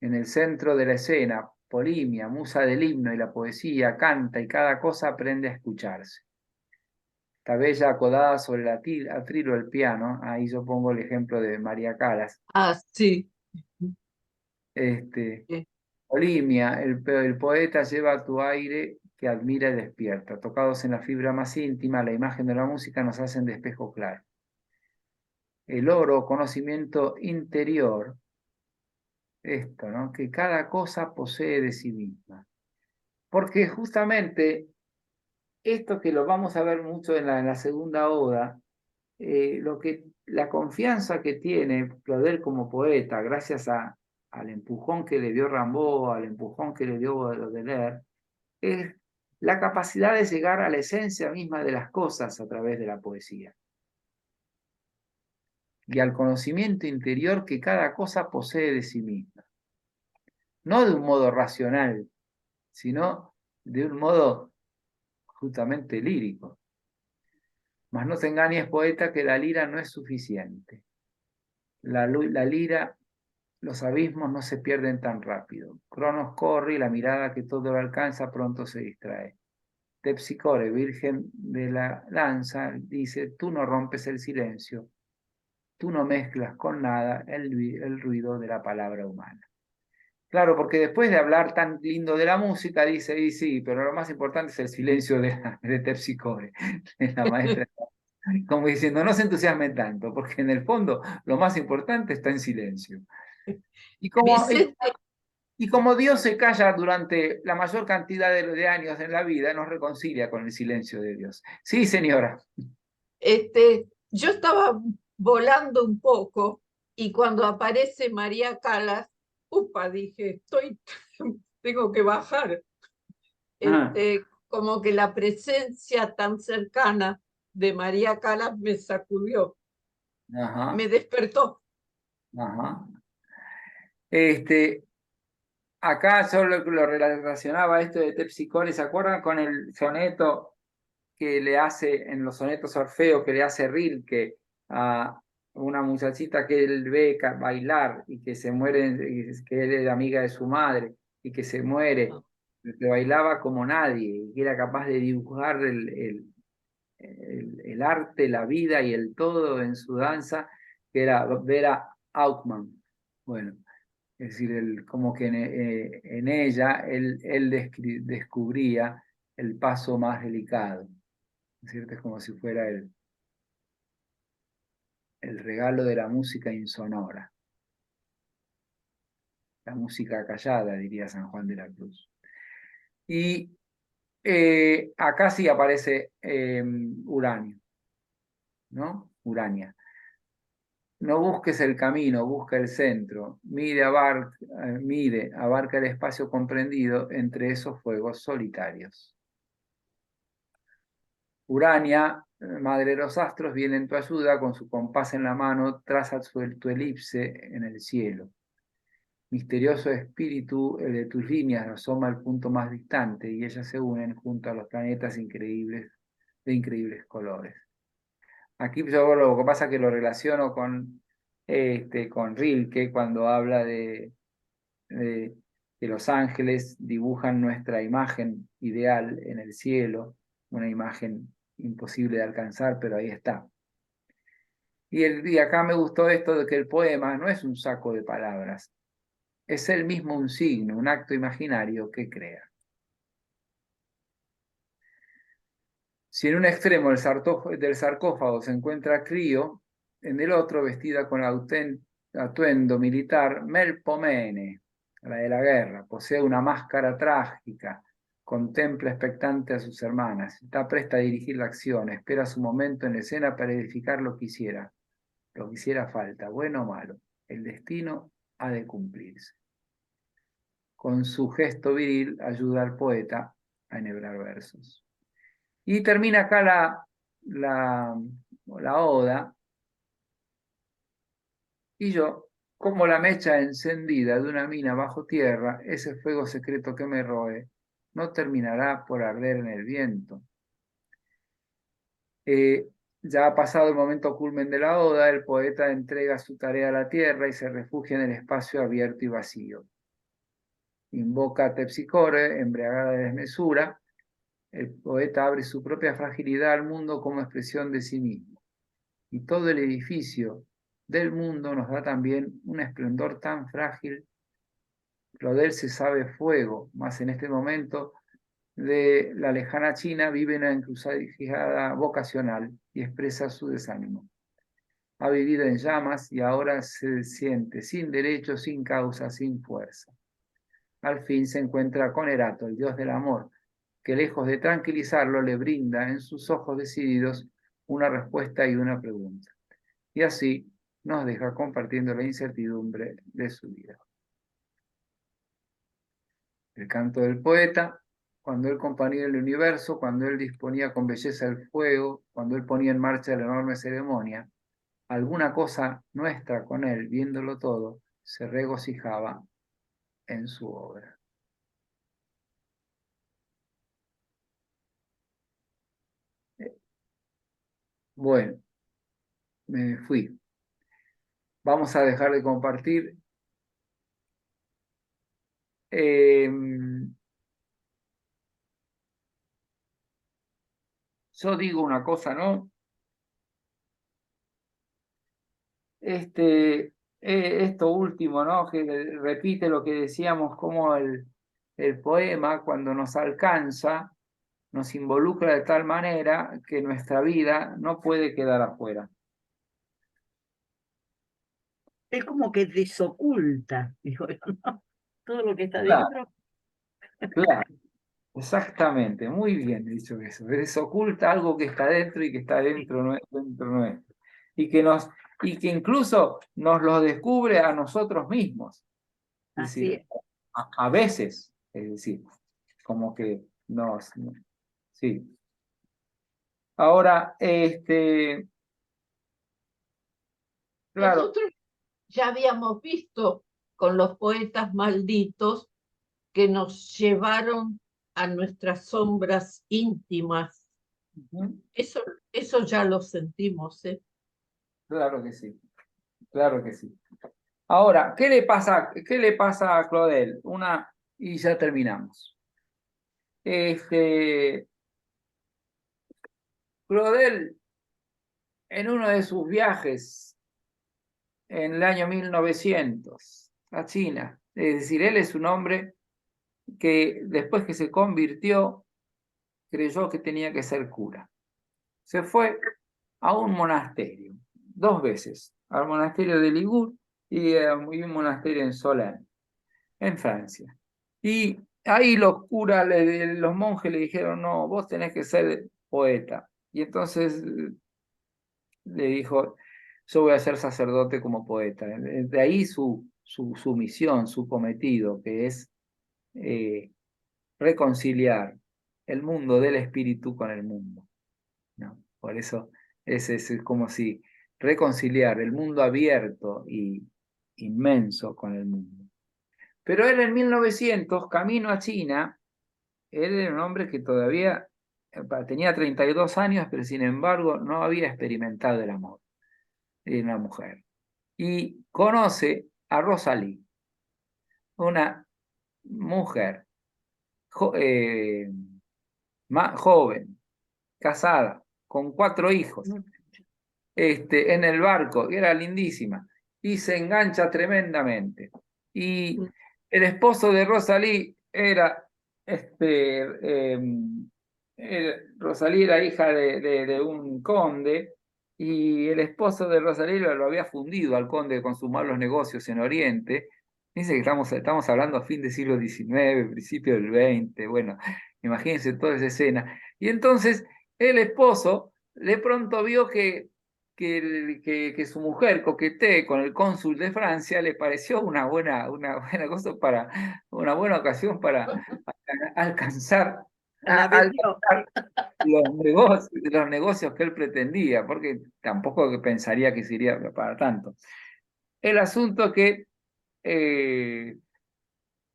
En el centro de la escena, Polimia, musa del himno y la poesía, canta y cada cosa aprende a escucharse. Esta bella acodada sobre el atrilo del piano, ahí yo pongo el ejemplo de María Callas. Ah, sí. Sí. Polimia, el poeta lleva tu aire que admira y despierta. Tocados en la fibra más íntima, la imagen de la música nos hacen de espejo claro. El oro, conocimiento interior, esto, ¿no? Que cada cosa posee de sí misma. Porque justamente esto que lo vamos a ver mucho en la segunda oda, la confianza que tiene Claudel como poeta, gracias al empujón que le dio Rimbaud, al empujón que le dio Baudelaire, es la capacidad de llegar a la esencia misma de las cosas a través de la poesía. Y al conocimiento interior que cada cosa posee de sí misma. No de un modo racional, sino de un modo justamente lírico. Mas no te engañes, poeta, que la lira no es suficiente. La lira, los abismos no se pierden tan rápido. Cronos corre y la mirada que todo lo alcanza pronto se distrae. Tepsicore, virgen de la lanza, dice, tú no rompes el silencio, tú no mezclas con nada el ruido de la palabra humana. Claro, porque después de hablar tan lindo de la música, dice, y sí, pero lo más importante es el silencio de Tepsicore, de la maestra. Como diciendo, no se entusiasmen tanto, porque en el fondo lo más importante está en silencio. Y como, Vicente, y como Dios se calla durante la mayor cantidad de años en la vida, nos reconcilia con el silencio de Dios. Sí, señora. yo estaba volando un poco y cuando aparece María Callas, upa, dije, tengo que bajar. Ah, Como que la presencia tan cercana de María Callas me sacudió, ajá, me despertó. ajá. Acá yo lo relacionaba esto de Tepsicore, ¿se acuerdan con el soneto que le hace, en los sonetos Orfeo, que le hace Rilke a una muchachita que él ve bailar y que se muere, que él es amiga de su madre y que se muere, que bailaba como nadie y que era capaz de dibujar el arte, la vida y el todo en su danza, que era Vera Hauptmann? Bueno, es decir, como que en ella él descubría el paso más delicado, ¿no es cierto? Es como si fuera el regalo de la música insonora, la música callada, diría San Juan de la Cruz. Y acá sí aparece uranio, ¿no? Urania. No busques el camino, busca el centro. Mide, abarca el espacio comprendido entre esos fuegos solitarios. Urania, madre de los astros, viene en tu ayuda, con su compás en la mano, traza tu elipse en el cielo. Misterioso espíritu, el de tus líneas asoma al punto más distante y ellas se unen junto a los planetas increíbles, de increíbles colores. Aquí yo lo que pasa es que lo relaciono con Rilke cuando habla de que los ángeles dibujan nuestra imagen ideal en el cielo, una imagen imposible de alcanzar, pero ahí está. Y acá me gustó esto de que el poema no es un saco de palabras, es él mismo un signo, un acto imaginario que crea. Si en un extremo del sarcófago se encuentra Crío, en el otro, vestida con atuendo militar, Melpomene, la de la guerra, posee una máscara trágica, contempla expectante a sus hermanas, está presta a dirigir la acción, espera su momento en escena para edificar lo que hiciera falta, bueno o malo, el destino ha de cumplirse. Con su gesto viril ayuda al poeta a enhebrar versos. Y termina acá la oda, y yo, como la mecha encendida de una mina bajo tierra, ese fuego secreto que me roe, no terminará por arder en el viento. Ya ha pasado el momento culmen de la oda, el poeta entrega su tarea a la tierra y se refugia en el espacio abierto y vacío. Invoca a Terpsícore, embriagada de desmesura. El poeta abre su propia fragilidad al mundo como expresión de sí mismo. Y todo el edificio del mundo nos da también un esplendor tan frágil. Lo de él se sabe fuego, más en este momento de la lejana China vive una encrucijada vocacional y expresa su desánimo. Ha vivido en llamas y ahora se siente sin derecho, sin causa, sin fuerza. Al fin se encuentra con Erato, el dios del amor, que lejos de tranquilizarlo le brinda en sus ojos decididos una respuesta y una pregunta. Y así nos deja compartiendo la incertidumbre de su vida. El canto del poeta, cuando él componía el universo, cuando él disponía con belleza el fuego, cuando él ponía en marcha la enorme ceremonia, alguna cosa nuestra con él, viéndolo todo, se regocijaba en su obra. Bueno, me fui. Vamos a dejar de compartir. Yo digo una cosa, ¿no? Esto último, ¿no? Que repite lo que decíamos, como el poema, cuando nos alcanza, nos involucra de tal manera que nuestra vida no puede quedar afuera. Es como que desoculta, dijo yo, ¿no? Todo lo que está Claro, dentro. claro, exactamente, muy bien dicho eso. Desoculta algo que está dentro y que está dentro nuestro. Y que incluso nos lo descubre a nosotros mismos. Es Así decir, es. a veces, es decir, como que sí. Ahora, claro, Nosotros ya habíamos visto con los poetas malditos que nos llevaron a nuestras sombras íntimas. Eso ya lo sentimos, ¿eh? claro que sí, claro que sí. Ahora, ¿qué le pasa a Claudel? Y ya terminamos. Claudel, en uno de sus viajes en el año 1900 a China, es decir, él es un hombre que después que se convirtió, creyó que tenía que ser cura. Se fue a un monasterio, 2 veces, al monasterio de Lisieux y un monasterio en Solesmes, en Francia. Y ahí los curas, los monjes le dijeron, no, vos tenés que ser poeta. Y entonces le dijo, yo voy a ser sacerdote como poeta. De ahí su misión, su cometido, que es reconciliar el mundo del espíritu con el mundo, ¿no? Por eso es como si reconciliar el mundo abierto y inmenso con el mundo. Pero él en 1900, camino a China, él era un hombre que todavía tenía 32 años, pero sin embargo no había experimentado el amor de una mujer. Y conoce a Rosalie, una mujer joven, casada, con 4 hijos, en el barco, que era lindísima, y se engancha tremendamente. Y el esposo de Rosalie era, Rosalie era hija de un conde, y el esposo de Rosalie lo había fundido al conde con sus malos negocios en Oriente. Dice que estamos hablando a fin del siglo XIX, principio del XX, bueno, imagínense toda esa escena. Y entonces el esposo de pronto vio que su mujer coquetee con el cónsul de Francia, le pareció una buena cosa una buena ocasión para alcanzar, La vendió. los negocios que él pretendía, porque tampoco pensaría que se iría para tanto. El asunto que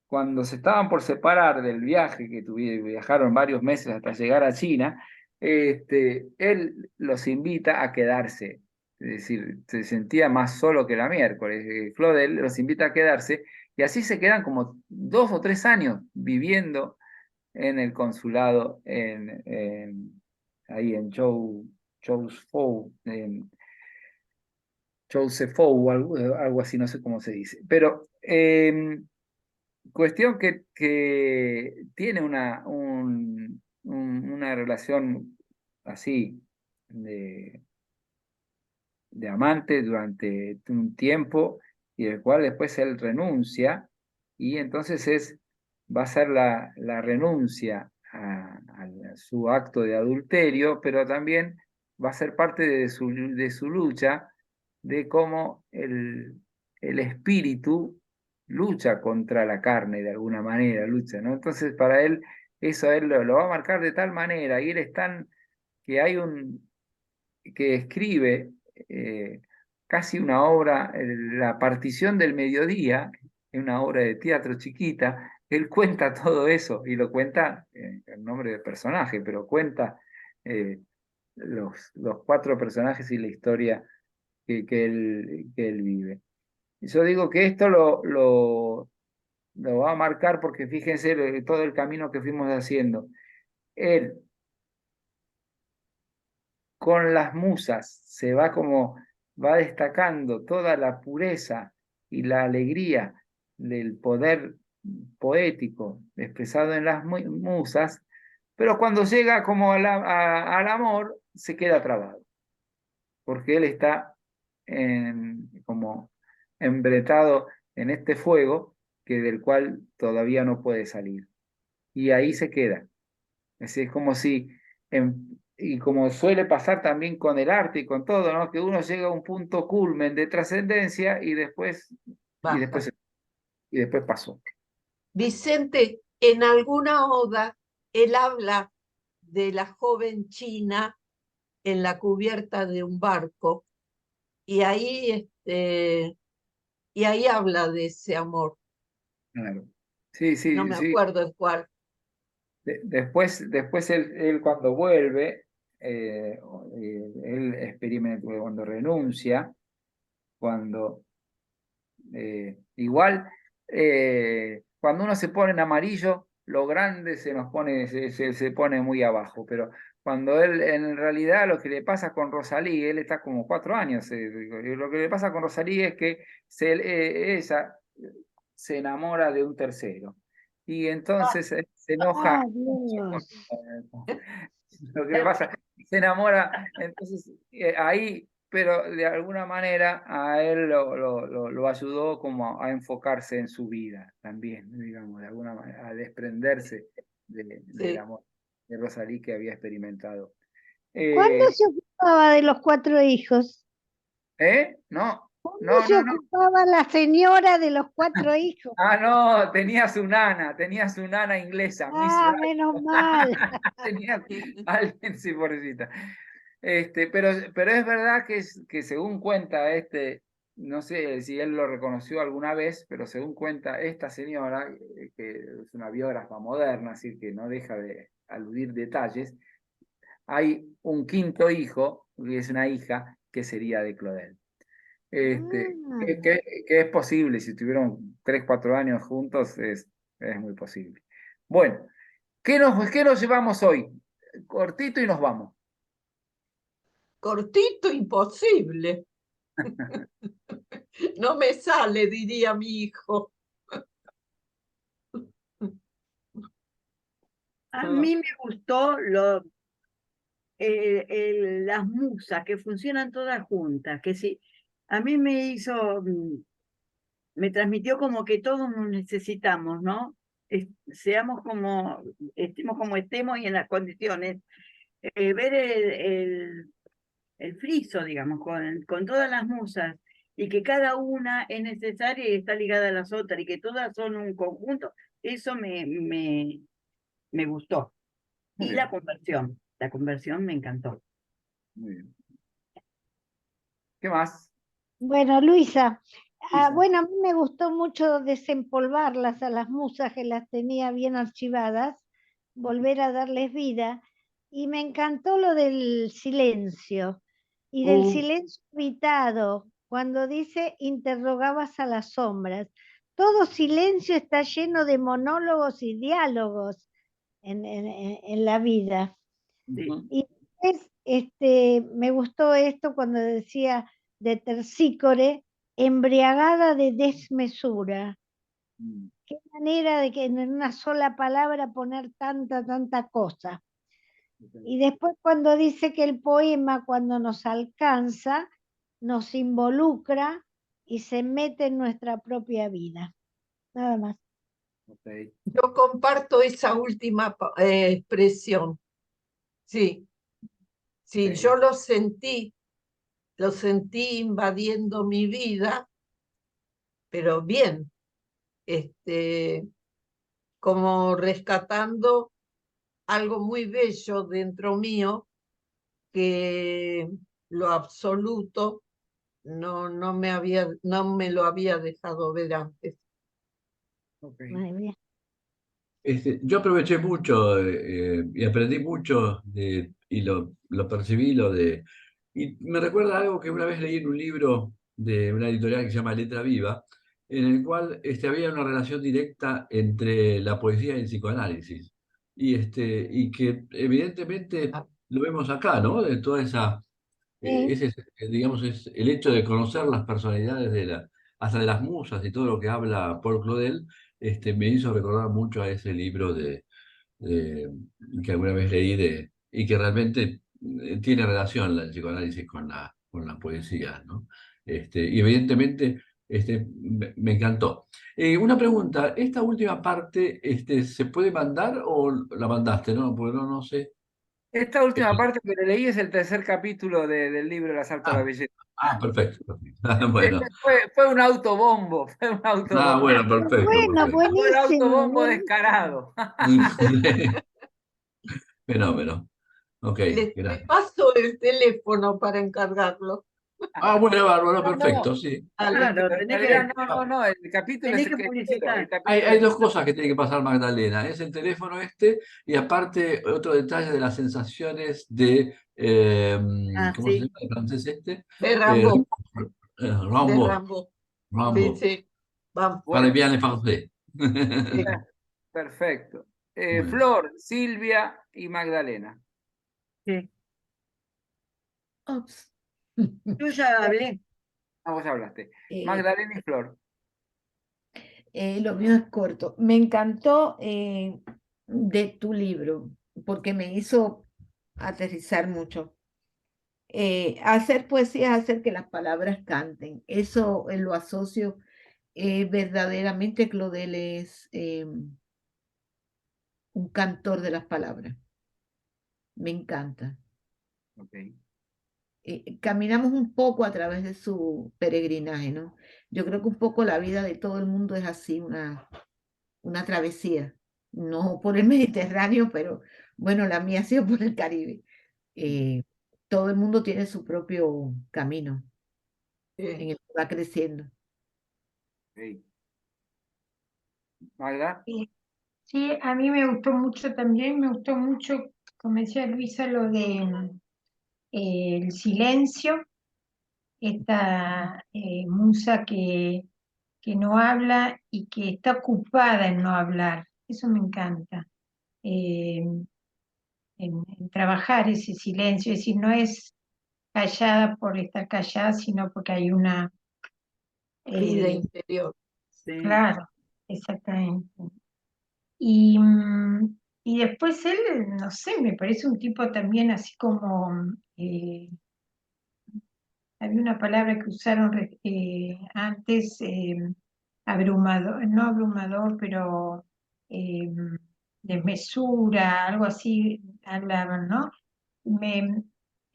cuando se estaban por separar del viaje, que viajaron varios meses hasta llegar a China, él los invita a quedarse. Es decir, se sentía más solo que la miércoles. Claudel los invita a quedarse y así se quedan como 2 o 3 años viviendo en el consulado ahí en Chouzefou, Chouzefou, algo así, no sé cómo se dice. Pero cuestión que tiene una relación así de amante durante un tiempo y del cual después él renuncia y entonces va a ser la renuncia a su acto de adulterio, pero también va a ser parte de su lucha de cómo el espíritu lucha contra la carne de alguna manera, lucha, ¿no? Entonces para él eso a él lo va a marcar de tal manera y él es tan que hay que escribe casi una obra, La partición del mediodía, es una obra de teatro chiquita, él cuenta todo eso y lo cuenta en nombre de personaje, pero cuenta los 4 personajes y la historia que él vive. Yo digo que esto lo va a marcar porque fíjense todo el camino que fuimos haciendo. Él con las musas va destacando toda la pureza y la alegría del poder poético expresado en las musas, pero cuando llega como al amor se queda trabado, porque él está como embretado en este fuego del cual todavía no puede salir. Y ahí se queda. Es como si, y como suele pasar también con el arte y con todo, ¿no? Que uno llega a un punto culmen de trascendencia y después Baja. Pasó. Vicente, en alguna oda, él habla de la joven china en la cubierta de un barco y ahí habla de ese amor. Claro. Sí, No sí, me sí. acuerdo en cuál. Después él cuando vuelve, él experimenta, cuando renuncia, cuando igual, cuando uno se pone en amarillo, lo grande se nos pone, se pone muy abajo, pero cuando él, en realidad, lo que le pasa con Rosalí, él está como 4 años, lo que le pasa con Rosalí es que ella se enamora de un tercero, y entonces se enoja mucho Dios. lo que le pasa, se enamora, entonces ahí pero de alguna manera a él lo ayudó como a enfocarse en su vida también, digamos, de alguna manera, a desprenderse del Sí. amor de Rosalí que había experimentado. ¿Cuándo se ocupaba de los 4 hijos? No, ¿Cuándo no, se no, no. ocupaba la señora de los 4 hijos? Ah, no, tenía su nana inglesa, Miss Ah, Wright. menos mal. Tenía alguien, sí, pobrecita. Pero es verdad que según cuenta no sé si él lo reconoció alguna vez, pero según cuenta esta señora, que es una biógrafa moderna, así que no deja de aludir detalles, hay un quinto hijo, que es una hija, que sería de Claudel. Que es posible, si tuvieron 3, 4 años juntos, es muy posible. Bueno, ¿qué nos llevamos hoy? Cortito y nos vamos. Cortito, imposible. No me sale, diría mi hijo. A mí me gustó las musas, que funcionan todas juntas, que sí, a mí me transmitió como que todos nos necesitamos, ¿no? Seamos como, estemos como estemos y en las condiciones. Ver el friso, digamos, con todas las musas, y que cada una es necesaria y está ligada a las otras, y que todas son un conjunto, eso me gustó. Muy Y bien, la conversión me encantó. muy bien. ¿Qué más? Bueno, Luisa, Luisa? bueno, a mí me gustó mucho desempolvarlas a las musas que las tenía bien archivadas, volver a darles vida, y me encantó lo del silencio y del silencio habitado, cuando dice interrogabas a las sombras. Todo silencio está lleno de monólogos y diálogos en la vida. Sí. Ujú. Y después, me gustó esto cuando decía de Terpsícore, embriagada de desmesura. Mm. Qué manera de que en una sola palabra poner tanta cosa. Y después cuando dice que el poema, cuando nos alcanza, nos involucra y se mete en nuestra propia vida. Nada más. Ok. Yo comparto esa última expresión. Sí, sí, Sí. yo lo sentí invadiendo mi vida, pero bien, como rescatando algo muy bello dentro mío, que lo absoluto no me lo había dejado ver antes. Ok. Muy bien. Yo aproveché mucho y aprendí mucho y lo percibí, y me recuerda algo que una vez leí en un libro de una editorial que se llama Letra Viva, en el cual había una relación directa entre la poesía y el psicoanálisis. Y que evidentemente lo vemos acá, ¿no? De toda esa, Sí. digamos, es el hecho de conocer las personalidades hasta de las musas y todo lo que habla Paul Claudel, me hizo recordar mucho a ese libro de- que alguna vez leí y que realmente tiene relación el psicoanálisis con la poesía, ¿no? Y evidentemente me encantó. Una pregunta, ¿esta última parte se puede mandar o la mandaste? No, porque no sé. Esta última parte que leí es el tercer capítulo del libro El asalto a la belleza. Perfecto, perfecto. Bueno, Fue un autobombo, fue un autobombo. bueno, perfecto, Bueno, perfecto. Fue un buenísimo. autobombo descarado. Fenómeno. Ok, Le gracias. paso el teléfono para encargarlo. Bueno, bárbaro, No, perfecto, no, sí. Dale. Claro, pero en realidad no, el capítulo es tenés que entero, el publicitar. capítulo Hay dos cosas que tiene que pasar Magdalena. Es el teléfono y aparte otro detalle de las sensaciones ¿cómo se Sí. llama el francés De Eh, Rambo, de Rambo. Rambo. Sí, Rambo. sí. Vamos. Parle Bueno, bien le français. Sí. perfecto. Bueno. Flor, Silvia y Magdalena. Sí. Ops. Yo ya hablé. Vos hablaste. Eh, Magdalena y Flor. lo mío es corto. Me encantó de tu libro porque me hizo aterrizar mucho. Hacer poesía es hacer que las palabras canten. Eso lo asocio verdaderamente. Claudel es un cantor de las palabras. Me encanta. Ok. Caminamos un poco a través de su peregrinaje, ¿no? Yo creo que un poco la vida de todo el mundo es así, una travesía. No por el Mediterráneo, pero bueno, la mía ha sido por el Caribe. Todo el mundo tiene su propio camino en el que va creciendo. Ok. Magda. Sí, sí, a mí me gustó mucho también, me gustó mucho, como decía Luisa, lo de el silencio, esta musa que no habla y que está ocupada en no hablar. Eso me encanta. En trabajar ese silencio, es decir, no es callada por estar callada, sino porque hay una... Vida interior. Sí. Claro, exactamente. Y después él, no sé, me parece un tipo también así como, había una palabra que usaron antes, abrumador, no abrumador, pero eh, desmesura, algo así hablaban, ¿no?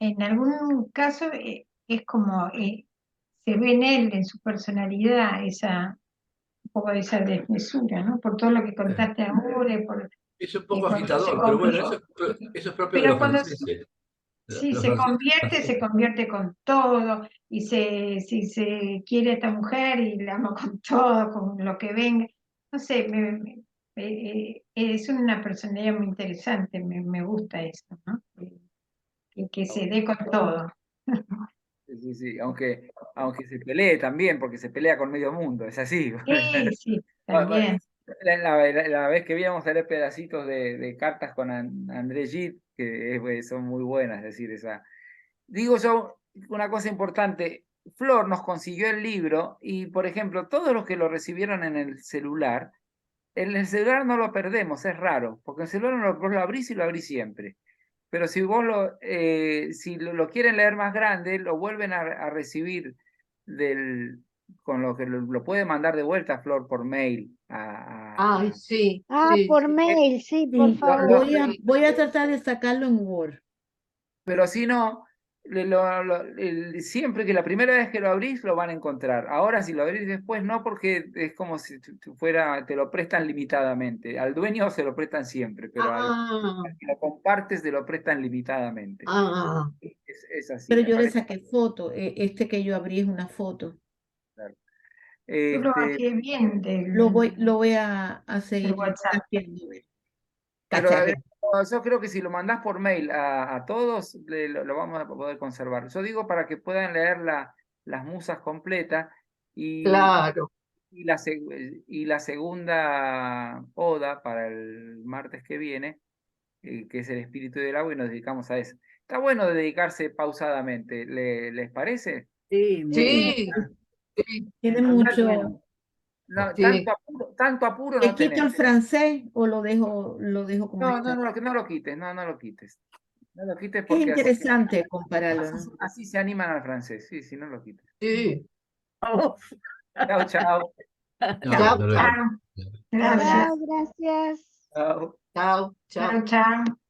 En algún caso es como, se ve en él, en su personalidad, un poco de esa desmesura, ¿no? Por todo lo que contaste ahora, Es un poco cuando se agitador, pero bueno, convierte. eso es propio de Pero los cuando franceses. sí, Los franceses. se convierte con todo, y si se quiere a esta mujer y la ama con todo, con lo que venga. No sé, es una personalidad muy interesante, me gusta eso, ¿no? Que se dé con todo. Sí, sí, sí. Aunque se pelee también, porque se pelea con medio mundo, es así. Sí, sí, también. La vez que vimos a leer pedacitos de cartas con André Gide, que son muy buenas, es decir, Digo yo, una cosa importante, Flor nos consiguió el libro y, por ejemplo, todos los que lo recibieron en el celular no lo perdemos, es raro, porque el celular vos lo abrís y lo abrís siempre. Pero si vos si lo quieren leer más grande, lo vuelven a recibir con lo que lo puede mandar de vuelta Flor por mail. Ay, sí, Ah, sí, por sí. mail, sí, por Sí, favor. voy a tratar de sacarlo en Word. Pero si no, siempre que la primera vez que lo abrís lo van a encontrar. Ahora si lo abrís después no, porque es como si te lo prestan limitadamente. Al dueño se lo prestan siempre, pero al que lo compartes te lo prestan limitadamente. Es así, Pero me yo le parece. saqué foto. Este que yo abrí es una foto. Claro. Yo lo Este, bajé bien Lo voy a del seguir WhatsApp. haciendo. pero Cacharre. yo creo que si lo mandás por mail a todos, lo vamos a poder conservar. Yo digo para que puedan leer las musas completas y, Claro. y la segunda oda para el martes que viene, que es el espíritu del agua, y nos dedicamos a eso. Está bueno de dedicarse pausadamente, ¿les parece? Sí, me Sí, gusta. sí, Tiene Está muy mucho. bueno. No, sí. tanto apuro ¿Le no quito el tenemos. francés o lo dejo como No, está? no lo quites, no lo quites. No lo quites Es porque interesante compararlo, ¿no? así se animan al francés. Sí, sí, no lo quites. Sí. Oh. Chao, chao. No, Chao, hasta luego. chao. Gracias. Chao, gracias. Chao. Chao, chao. Chao, chao.